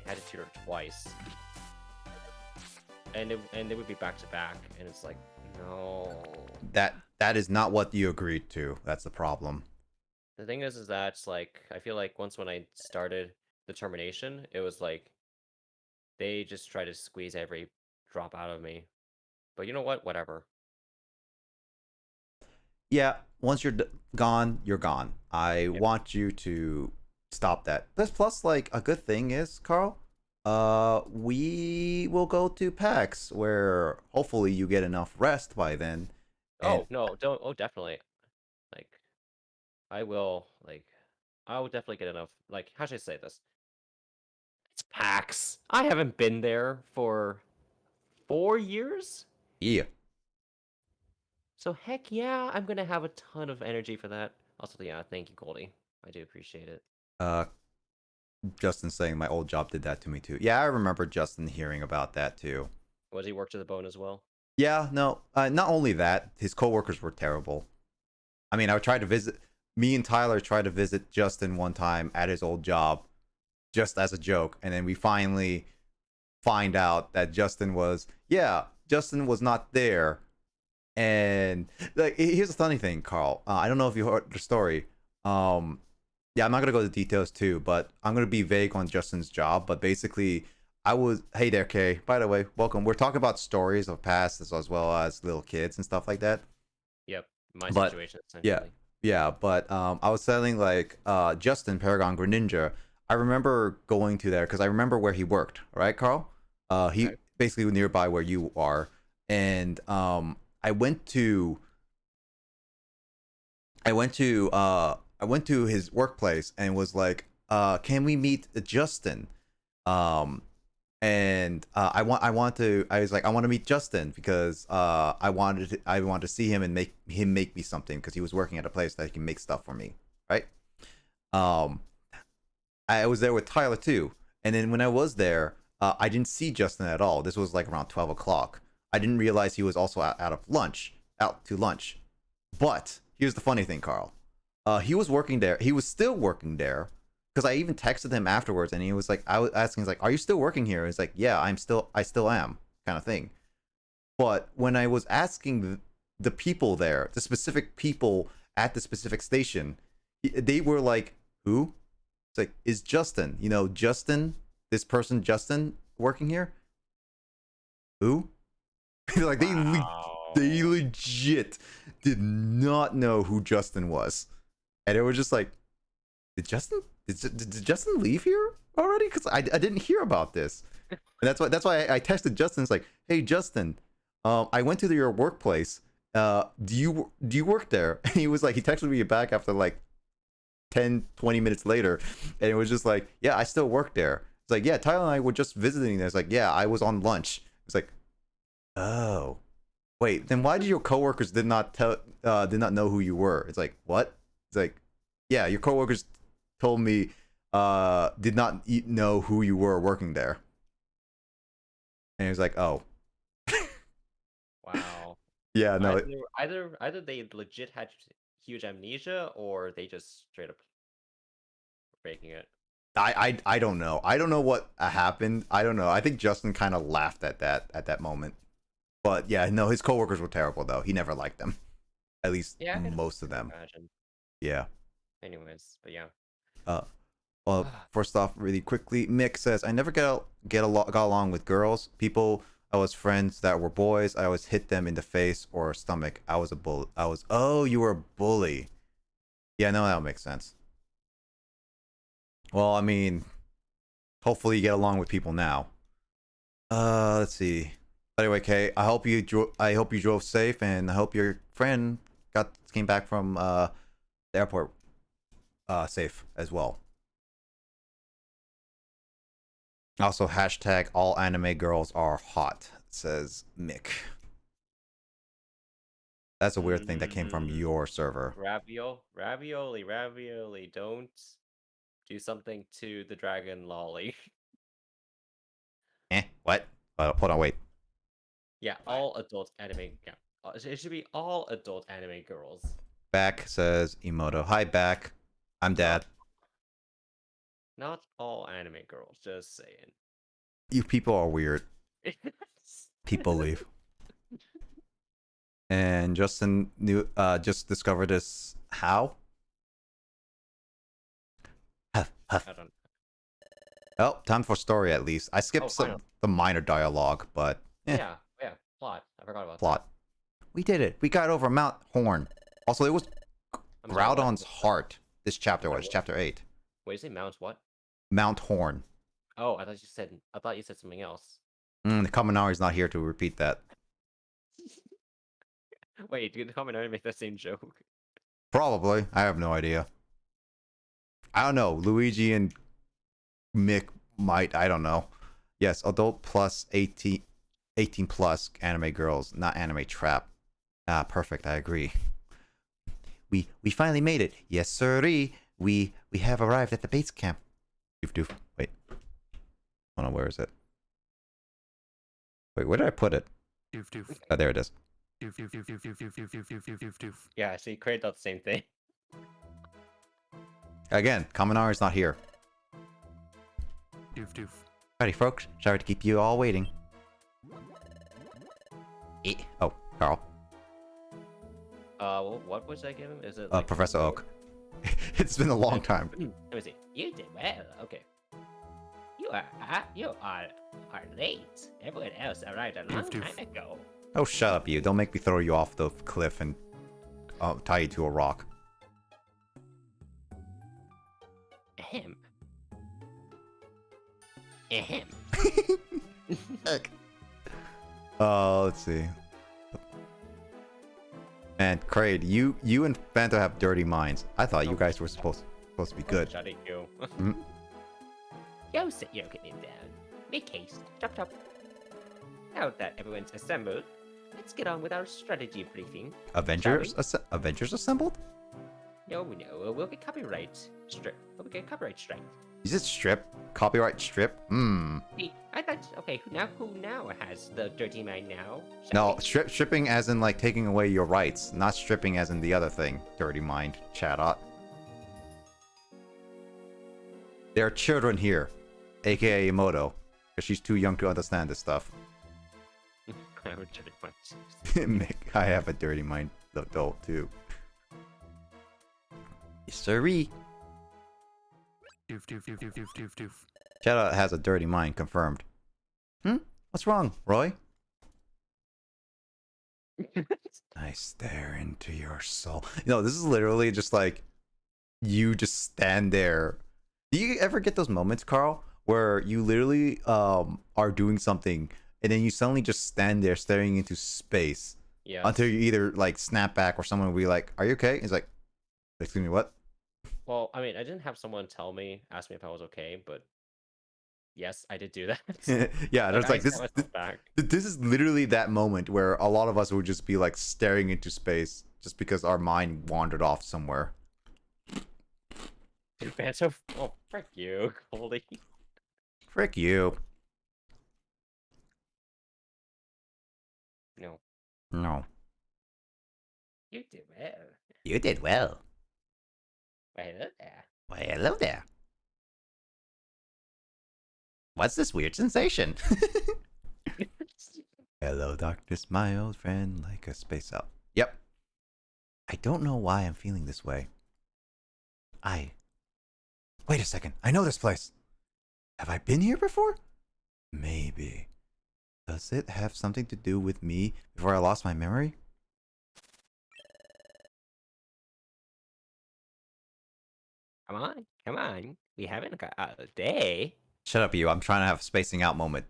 had to tutor twice, and they would be back to back, and it's like, no. That is not what you agreed to. That's the problem. The thing is that it's like, I feel like when I started the termination, it was like they just try to squeeze every drop out of me. But you know what? Whatever. Yeah, once you're gone, you're gone. I want you to stop that. Plus, like, a good thing is, Carl, we will go to PAX, where hopefully you get enough rest by then. Oh no, don't. Oh, definitely. Like, I will definitely get enough. Like, how should I say this? It's PAX. I haven't been there for 4 years. Yeah. So heck yeah, I'm gonna have a ton of energy for that. Also, yeah, thank you, Goldie. I do appreciate it. Justin saying my old job did that to me too. Yeah, I remember Justin hearing about that too. Was he worked to the bone as well? Yeah, no. Not only that, his coworkers were terrible. I mean, I tried to visit. Me and Tyler tried to visit Justin one time at his old job, just as a joke, and then we finally find out that Justin was not there. And like, here's the funny thing, Carl. I don't know if you heard the story. Yeah, I'm not gonna go into details too, but I'm gonna be vague on Justin's job. But basically, hey there, Kay. By the way, welcome. We're talking about stories of past as well as little kids and stuff like that. Yep, my situation essentially. Yeah. But I was telling like Justin Paragon Greninja. I remember going to there because I remember where he worked. Right, Carl? He basically nearby where you are, and I went to his workplace and was like, can we meet Justin? And I want to meet Justin because I wanted to see him and make me something, because he was working at a place that he can make stuff for me, right? I was there with Tyler too, and then when I was there, I didn't see Justin at all. This was like around 12 o'clock. I didn't realize he was also out to lunch. But here's the funny thing, Carl. He was working there. He was still working there, because I even texted him afterwards, and he was like, I was asking, he's like, "Are you still working here?" He's like, "Yeah, I still am," kind of thing. But when I was asking the people there, the specific people at the specific station, they were like, "Who?" It's like, "Is Justin? Justin? This person, Justin, working here?" Who? Like, they legit did not know who Justin was, and it was just like, did Justin leave here already? Because I didn't hear about this, and that's why I texted Justin. It's like, "Hey Justin, I went to your workplace. Do you work there?" And he was like, he texted me back after like 10, 20 minutes later, and it was just like, yeah, I still work there. It's like, yeah, Tyler and I were just visiting there. It's like, yeah, I was on lunch. It's like, oh, wait, then why did your coworkers did not know who you were? It's like, what? It's like, yeah, your coworkers told me did not know who you were working there. And he was like, oh. Wow. Yeah, no. Either they legit had huge amnesia or they just straight up faking it. I don't know. I don't know what happened. I don't know. I think Justin kind of laughed at that moment. But yeah, no, his coworkers were terrible though. He never liked them. At least most of them. Imagine. Yeah. Anyways, but yeah. Well, first off, really quickly, Mick says, I never got along with girls. People I was friends that were boys. I always hit them in the face or stomach. I was a bull. Oh, you were a bully. Yeah, no, that makes sense. Well, I mean, hopefully you get along with people now. Let's see. Anyway, Kay, I hope you drove safe, and I hope your friend came back from the airport safe as well. Also, hashtag all anime girls are hot, says Mick. That's a weird thing that came from your server. Ravioli, don't do something to the dragon lolly. What? Hold on, wait. Yeah, all adult anime. Yeah, it should be all adult anime girls. Back says Emoto. Hi, Back. I'm Dad. Not all anime girls, just saying. You people are weird. People leave. And Justin just discovered this. How? I don't. Oh, time for story at least. I skipped the minor dialogue, but yeah, plot. I forgot about plot. We did it. We got over Mount Horn. Also, it was Groudon's heart. This chapter was chapter 8. Wait, you say Mount what? Mount Horn. Oh, I thought you said something else. The Kaminari's not here to repeat that. Wait, did the Kaminari make that same joke? Probably. I have no idea. I don't know. Luigi and Mick might. I don't know. Yes, adult plus 18 plus anime girls, not anime trap. Ah, perfect. I agree. We finally made it. Yes, sirree. We have arrived at the base camp. Doof. Wait. Hold on, where is it? Wait, where did I put it? Oh, there it is. Yeah, so you created the same thing. Again, Kaminari's not here. Alrighty, folks. Sorry to keep you all waiting. Oh, Carl. What was I giving? Is it Professor Oak? It's been a long time. Let me see. You did well. Okay. You are late. Everyone else arrived a long time ago. Oh, shut up, you! Don't make me throw you off the cliff and tie you to a rock. Ahem. Let's see. Man, Kraid, you and Fanta have dirty minds. I thought you guys were supposed to be good. Shut it, you. Yo, sit your getting down. Make haste. Chop. Now that everyone's assembled, let's get on with our strategy briefing. Avengers assembled? No, we'll get copyright strike. Is it strip? Copyright strip? I thought, okay, who now has the dirty mind now? No, stripping as in like taking away your rights, not stripping as in the other thing. Dirty mind, Chatot. There are children here, aka Emoto, because she's too young to understand this stuff. I have a dirty mind. Mick, I have a dirty mind though too. Sirree. Chatot has a dirty mind, confirmed. What's wrong, Roy? I stare into your soul. This is literally just like you just stand there. Do you ever get those moments, Carl, where you literally are doing something and then you suddenly just stand there staring into space? Yeah. Until you either like snap back or someone will be like, "Are you okay?" It's like, "Excuse me, what?" Well, I mean, I didn't have someone ask me if I was okay, but yes, I did do that. Yeah, Like, there's I like set myself back. this is literally that moment where a lot of us would just be like staring into space just because our mind wandered off somewhere. Phantom. Oh, frick you, Goldie. Frick you. No, No. you did well. You did well. Why, hello there. Why, hello there. What's this weird sensation? Hello, darkness, my old friend, like a space elf. Yep. I don't know why I'm feeling this way. Wait a second. I know this place. Have I been here before? Maybe. Does it have something to do with me before I lost my memory? Come on. We haven't got all day. Shut up, you. I'm trying to have a spacing out moment.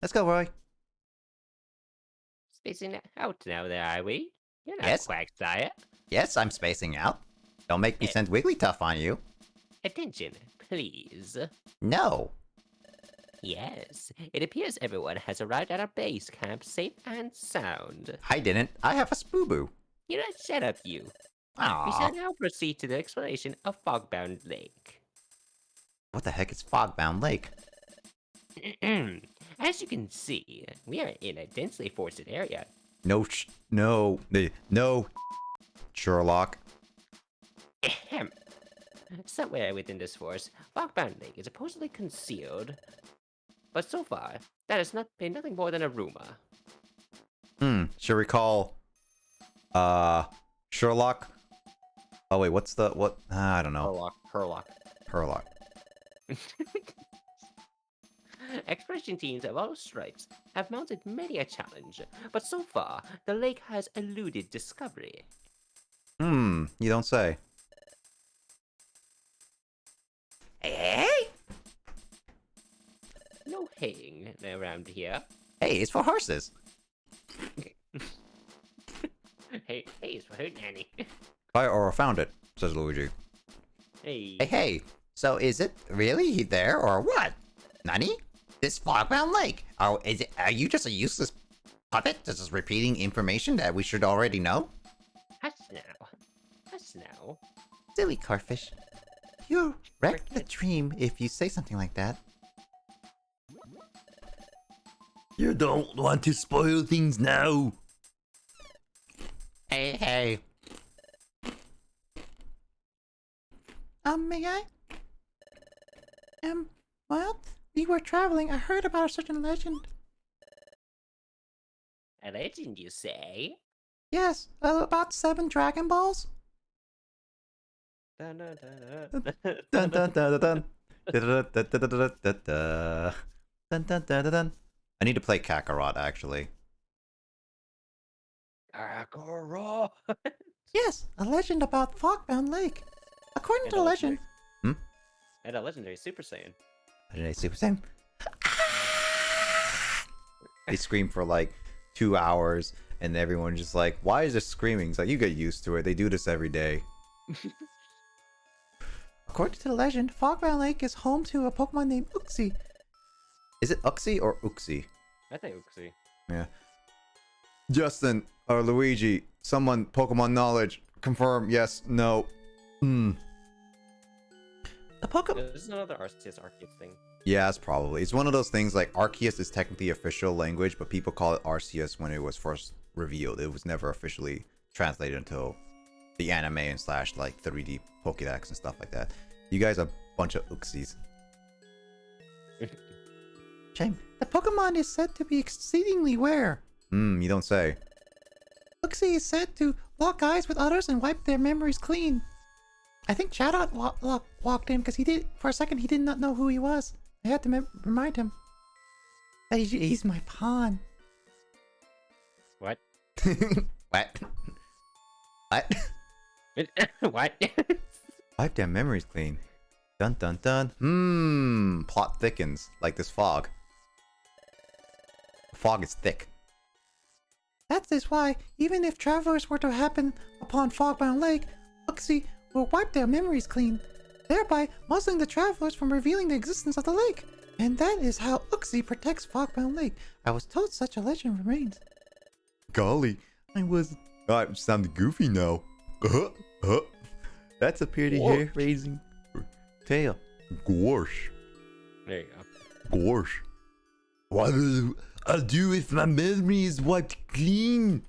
Let's go, Roy. Spacing out now, there, are we? You're not Yes. Quagsire. Yes, I'm spacing out. Don't make me send Wigglytuff on you. Attention, please. No. Yes, it appears everyone has arrived at our base camp safe and sound. I didn't. I have a Spooboo. You know, shut up, you. We shall Aww. now proceed to the exploration of Fogbound Lake. What the heck is Fogbound Lake? As you can see, we are in a densely forested area. No, Sherlock. Ahem. Somewhere within this forest, Fogbound Lake is supposedly concealed. But so far, that has not been nothing more than a rumor. Should we call Sherlock? Oh wait, what? I don't know. Herlock. Exploration teams of all stripes have mounted many a challenge, but so far, the lake has eluded discovery. You don't say. Hey! No haying around here. Hey, it's for horses. Hey, it's for her nanny. Or found it, says Luigi. Hey. Hey, so is it really there or what? Nani? This Fogbound Lake? Are you just a useless puppet that's just repeating information that we should already know? Hush now. Hush now. Silly Carfish. You wreck the dream if you say something like that. You don't want to spoil things now. Hey. May I? Well, we were traveling. I heard about a certain legend. A legend, you say? Yes, about 7 Dragon Balls. Dun, dun, Dun dun dun dun dun. Dun dun dun dun dun dun. I need to play Kakarot, actually. Kakarot. Yes, a legend about Fogbound Lake. According to the legend... And a legendary Super Saiyan. Legendary Super Saiyan. They scream for like 2 hours, and everyone's just like, why is there screaming? It's like, you get used to it. They do this every day. According to the legend, Fogbound Lake is home to a Pokemon named Uxie. Is it Uxie or Uxie? I think Uxie. Yeah. Justin or Luigi, someone Pokemon knowledge. Confirm, yes, no. The Pokemon... This is another Arceus Arceus thing. Yeah, it's probably. It's one of those things like Arceus is technically official language, but people call it Arceus when it was first revealed. It was never officially translated until the anime and slash like 3D Pokédex and stuff like that. You guys are a bunch of Uxies. Shame. The Pokemon is said to be exceedingly rare. You don't say. Uxie is said to lock eyes with others and wipe their memories clean. I think Chatot walked in because for a second he did not know who he was. I had to remind him that he's my pawn. What? What? What? What? Wipe their memories clean. Dun dun dun. Plot thickens like this fog. The fog is thick. That is why, even if travelers were to happen upon Fogbound Lake, Uxie will wipe their memories clean, thereby muzzling the travelers from revealing the existence of the lake. And that is how Uxie protects Fogbound Lake. I was told such a legend remains. Golly, I sound goofy now. That's a pretty hair-raising tale. Gorsh. There you go. Gorsh. What will I do if my memory is wiped clean?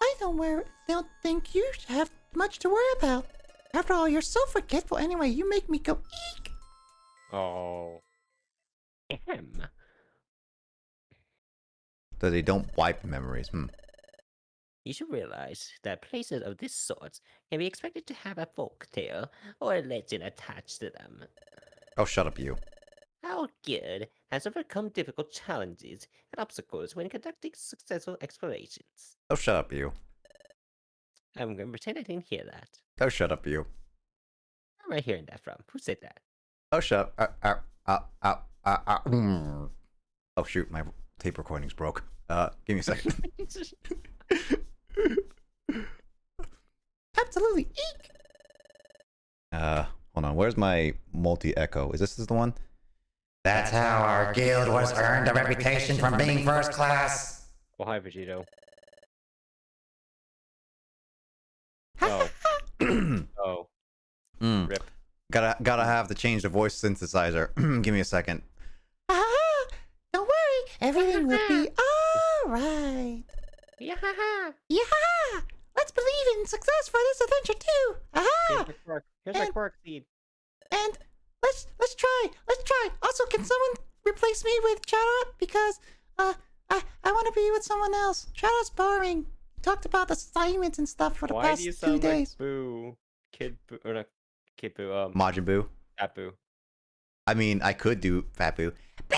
I don't think you have much to worry about. After all, you're so forgetful anyway. You make me go eek. Oh. Ahem. So they don't wipe memories. You should realize that places of this sort can be expected to have a folk tale or a legend attached to them. Oh, shut up, you. Our guild has overcome difficult challenges and obstacles when conducting successful explorations. Oh, shut up, you. I'm going to pretend I didn't hear that. Oh, shut up, you. Where am I hearing that from? Who said that? Oh, shut up. Oh, shoot, my tape recording's broke. Give me a second. Absolutely eek. Hold on. Where's my multi-echo? Is this the one? That's how our guild was earned a reputation from being first class. Well, hi, Vegito. Ha Oh. Oh. Rip. Gotta have to change the voice synthesizer. Give me a second. Ah, don't worry, everything will be alright. Yeah. Yeah, let's believe in success for this adventure too. Aha! Here's my quirk seed. And let's try. Also, can someone replace me with Charlotte? Because I want to be with someone else. Charlotte's boring. He talked about assignments and stuff for the Why past do you 2 sound days. like Boo? Kid Boo, or not Kid Boo, Majin Buu. Fat Boo. I mean, I could do Fat Boo. Boo,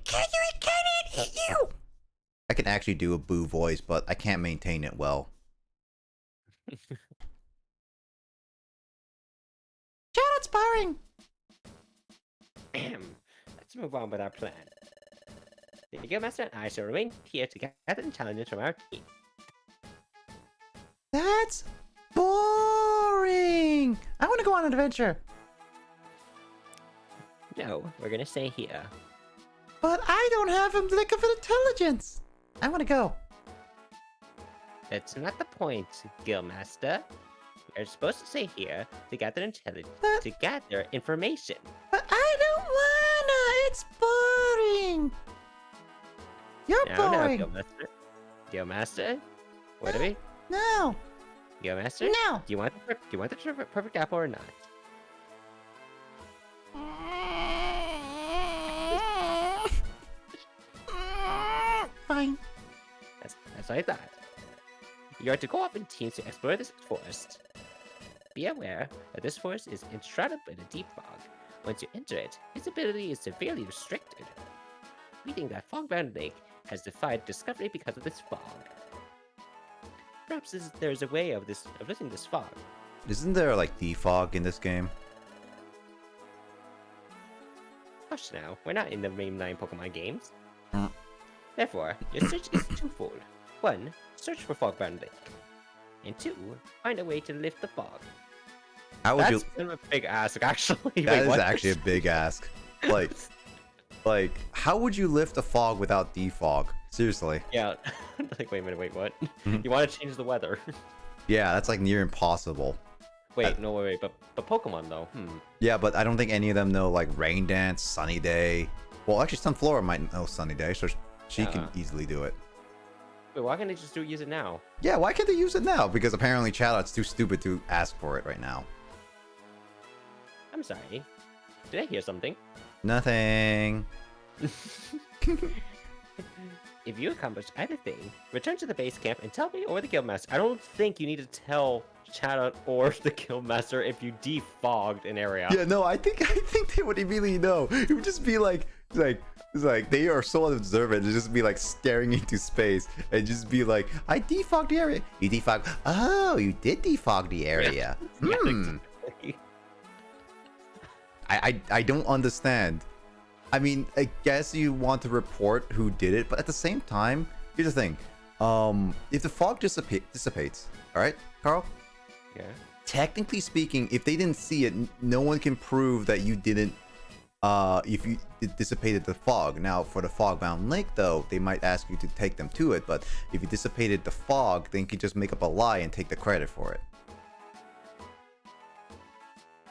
can you eat you? I can actually do a Boo voice, but I can't maintain it well. Charlotte's boring. Let's move on with our plan. The Guildmaster and I shall remain here to gather the challenges from our team. That's boring. I want to go on an adventure. No, we're gonna stay here. But I don't have a lick of intelligence. I want to go. That's not the point, Guildmaster. We're supposed to stay here to gather intelligence, But- to gather information. But I don't wanna. It's boring. You're No, boring. Guildmaster. Guildmaster? What are we? No. Guildmaster? No. Do you want the perfect apple or not? Fine. That's what I thought. You are to go off in teams to explore this forest. Be aware that this forest is enshrouded in a deep fog. Once you enter it, visibility is severely restricted. We think that Fogbound Lake has defied discovery because of this fog. Perhaps there is a way of lifting this fog. Isn't there like defog in this game? Hush now, we're not in the mainline Pokemon games. Hmm. Therefore, your search is twofold. 1. Search for Fogbound Lake. And 2. Find a way to lift the fog. How would That's you? kind of a big ask, actually. That Wait, is what? actually a big ask. Like, how would you lift a fog without defog? Seriously. Yeah. Like, wait a minute, wait, what? Mhm. You want to change the weather? Yeah, that's like near impossible. Wait, no, wait, but Pokemon though. Yeah, but I don't think any of them know like rain dance, sunny day. Well, actually, Sunflora might know sunny day, so she can easily do it. Wait, why can't they just use it now? Yeah, why can't they use it now? Because apparently Charlotte's too stupid to ask for it right now. I'm sorry. Did I hear something? Nothing. If you accomplish anything, return to the base camp and tell me or the Guildmaster. I don't think you need to tell Chatot or the Guildmaster if you defogged an area. Yeah, no, I think they would immediately know. It would just be like they are so observant. It'd just be like staring into space and just be like, I defogged the area. You defogged. Oh, you did defog the area. Yeah, Hmm. exactly. I don't understand. I mean, I guess you want to report who did it, but at the same time, Here's the thing. If the fog dissipates, all right, Carl. Yeah. Technically speaking, if they didn't see it, no one can prove that you didn't. If you dissipated the fog. Now, for the fog-bound lake, though, they might ask you to take them to it. But if you dissipated the fog, then you can just make up a lie and take the credit for it.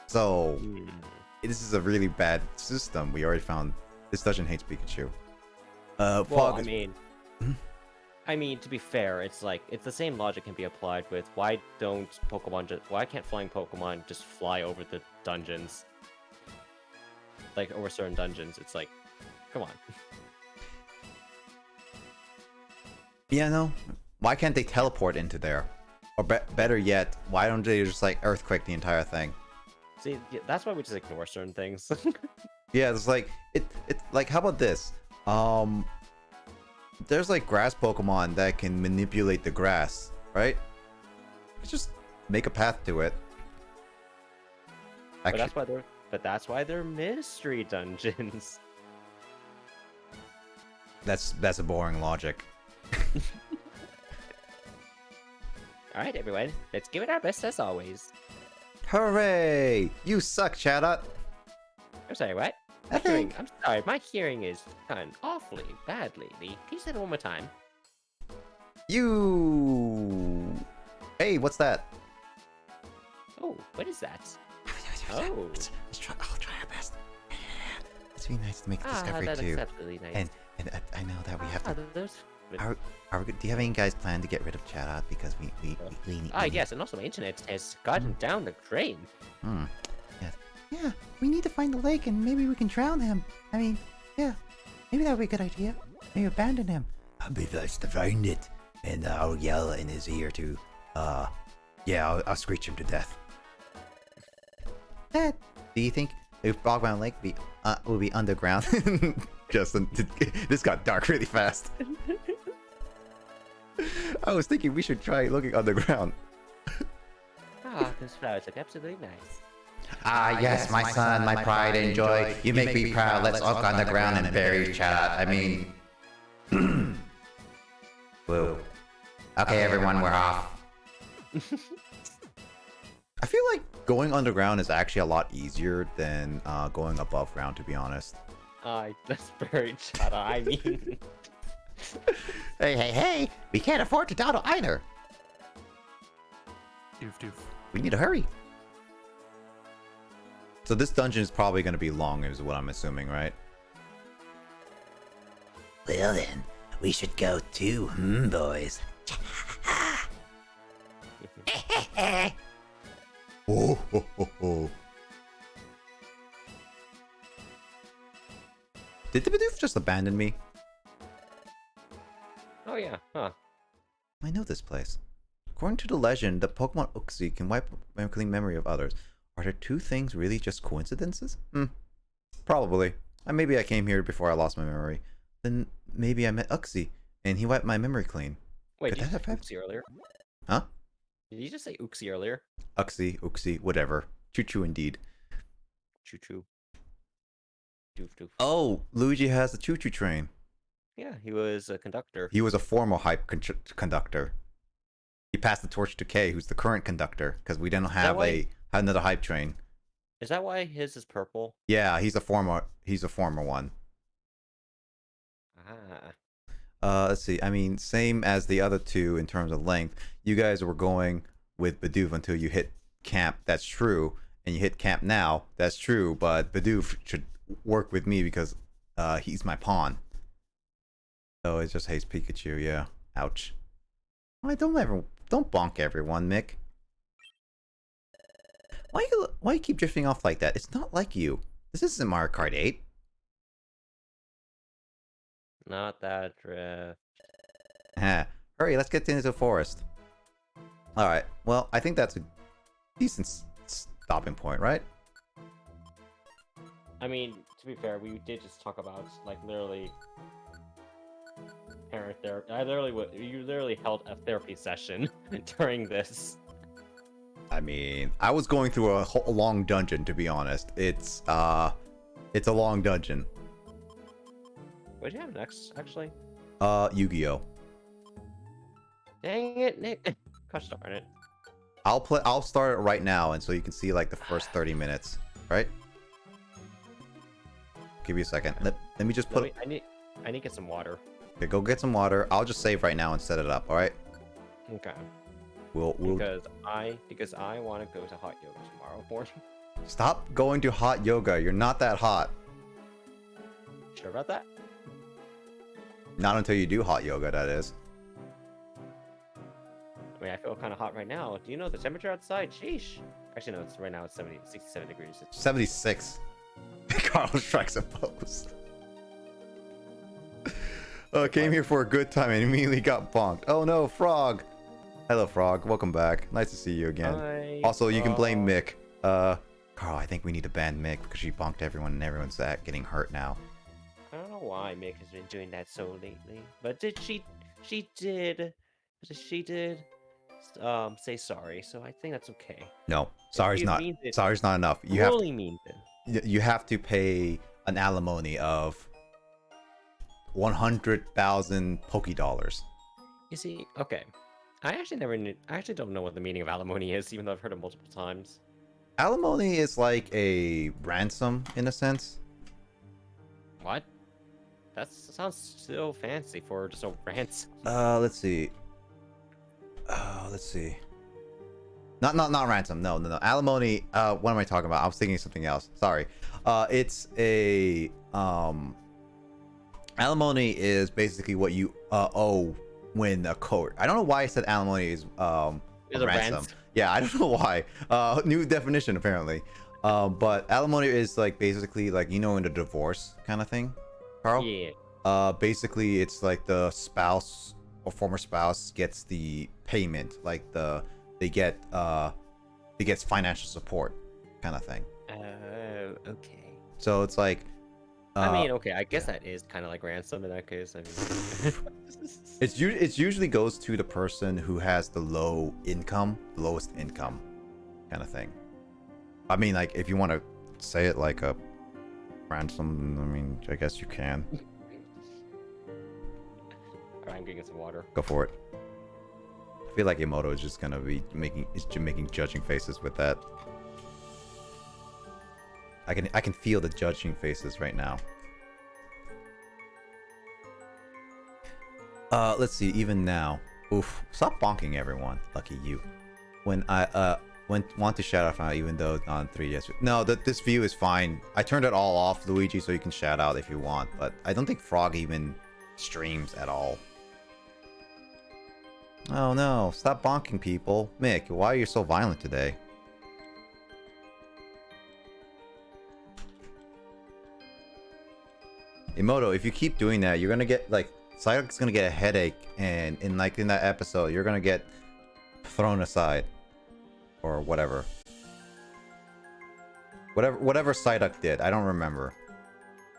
So, this is a really bad system. We already found this dungeon hates Pikachu. Well, fog. I mean, to be fair, it's like it's the same logic can be applied with why can't flying Pokemon just fly over the dungeons? Like over certain dungeons, it's like, come on. Yeah, no. Why can't they teleport into there? Or better yet, why don't they just like earthquake the entire thing? See, that's why we just ignore certain things. Yeah, it's like it's like, how about this? There's like grass Pokemon that can manipulate the grass, right? Just make a path to it. Actually, But that's why they're mystery dungeons. that's a boring logic. All right, everyone, let's give it our best as always. Hooray! You suck, Chatot. I'm sorry, what? I'm sorry, my hearing is gone awfully bad lately. Can you say that one more time? You. Hey, what's that? Oh, what is that? Oh. I'll try our best. It's really nice to make a discovery that too. looks absolutely nice. And I know that we have to. Those... Are we, do you have any guys plan to get rid of Chatot because we need? Yes, and also my internet has gotten down the drain. Yes. Yeah, we need to find the lake and maybe we can drown him. I mean, yeah, maybe that would be a good idea. Maybe abandon him. I'll be nice to find it, and I'll yell in his ear to, yeah, I'll screech him to death. Dad, Do you think if Bogbound Lake will be underground? Justin, this got dark really fast. I was thinking we should try looking underground. Those flowers look absolutely nice. Yes, my son, my pride and joy. You make me proud. Let's look underground and bury Chatot. I mean... Whoa. Okay, everyone, we're off. I feel like going underground is actually a lot easier than going above ground, to be honest. Let's bury Chatot, I mean... Hey! We can't afford to dawdle either. Doof. We need to hurry. So this dungeon is probably going to be long, is what I'm assuming, right? Well then, we should go too, boys. Oh. Did the Bidoof just abandon me? Oh yeah, huh. I know this place. According to the legend, the Pokemon Uxie can wipe a clean memory of others. Are there two things really just coincidences? Probably. Maybe I came here before I lost my memory. Then maybe I met Uxie, and he wiped my memory clean. Wait, Could did you that say have Uxie earlier? Huh? Did you just say Uxie earlier? Uxie, whatever. Choo-choo indeed. Choo-choo. Doof. Oh, Luigi has the choo-choo train. Yeah, he was a conductor. He was a former hype conductor. He passed the torch to Kay, who's the current conductor, because we didn't have another hype train. Is that why his is purple? Yeah, he's a former one. Let's see. I mean, same as the other two in terms of length. You guys were going with Bidoof until you hit camp. That's true. And you hit camp now. That's true. But Bidoof should work with me because he's my pawn. So it just hates Pikachu. Yeah. Ouch. Don't bonk everyone, Mick. Why you keep drifting off like that? It's not like you. This isn't Mario Kart 8. Not that drift. Hurry, let's get into the forest. Alright, well, I think that's a decent stopping point, right? I mean, to be fair, we did just talk about, like, literally... parent therapy. You literally held a therapy session during this. I mean, I was going through a long dungeon, to be honest. It's a long dungeon. What do you have next, actually? Yu-Gi-Oh! Dang it, Nick. Gosh darn it. I'll start it right now, and so you can see like the first 30 minutes, right? Give you a second. Let me just put. I need to get some water. Okay, go get some water. I'll just save right now and set it up. All right. Okay. We'll because I want to go to hot yoga tomorrow morning. Stop going to hot yoga. You're not that hot. Sure about that? Not until you do hot yoga, that is. I mean, I feel kind of hot right now. Do you know the temperature outside? Sheesh. Actually, no. Right now it's 67 degrees. It's 76. Carl strikes a pose. Came here for a good time and immediately got bonked. Oh no, Frog. Hello, Frog. Welcome back. Nice to see you again. Hi, Also, you can blame Frog. Mick. Carl, I think we need to ban Mick because she bonked everyone and everyone's getting hurt now. I don't know why Mick has been doing that so lately, but she did say sorry, so I think that's okay. No, sorry's You not. mean it. Sorry's not enough. You have Really means it. you have to pay an alimony of 100,000 Poké dollars. You see, okay. I actually don't know what the meaning of alimony is, even though I've heard it multiple times. Alimony is like a ransom in a sense. What? That sounds so fancy for just a ransom. Let's see. Let's see. Not ransom. No. Alimony. What am I talking about? I was thinking of something else. Sorry. It's a alimony is basically what you owe when a court. I don't know why I said alimony is a ransom. Yeah, I don't know why. New definition apparently. But alimony is like basically like in a divorce kind of thing, Carl. Yeah. Basically it's like the spouse or former spouse gets the payment, like they get financial support kind of thing. Okay. So it's like I mean, okay, I guess that is kind of like ransom in that case. I mean, it's usually goes to the person who has the lowest income kind of thing. I mean, like if you want to say it like a ransom, I mean, I guess you can. Alright, I'm getting some water. Go for it. I feel like Emoto is just gonna be making judging faces with that. I can feel the judging faces right now. Let's see. Even now, oof! Stop bonking everyone. Lucky you. When I want to shout out, even though on 3DS. No, this view is fine. I turned it all off, Luigi, so you can shout out if you want. But I don't think Frog even streams at all. Oh no! Stop bonking people, Mick. Why are you so violent today? Emoto, if you keep doing that, you're gonna get like Psyduck's gonna get a headache, and in that episode, you're gonna get thrown aside, or whatever. Whatever Psyduck did, I don't remember.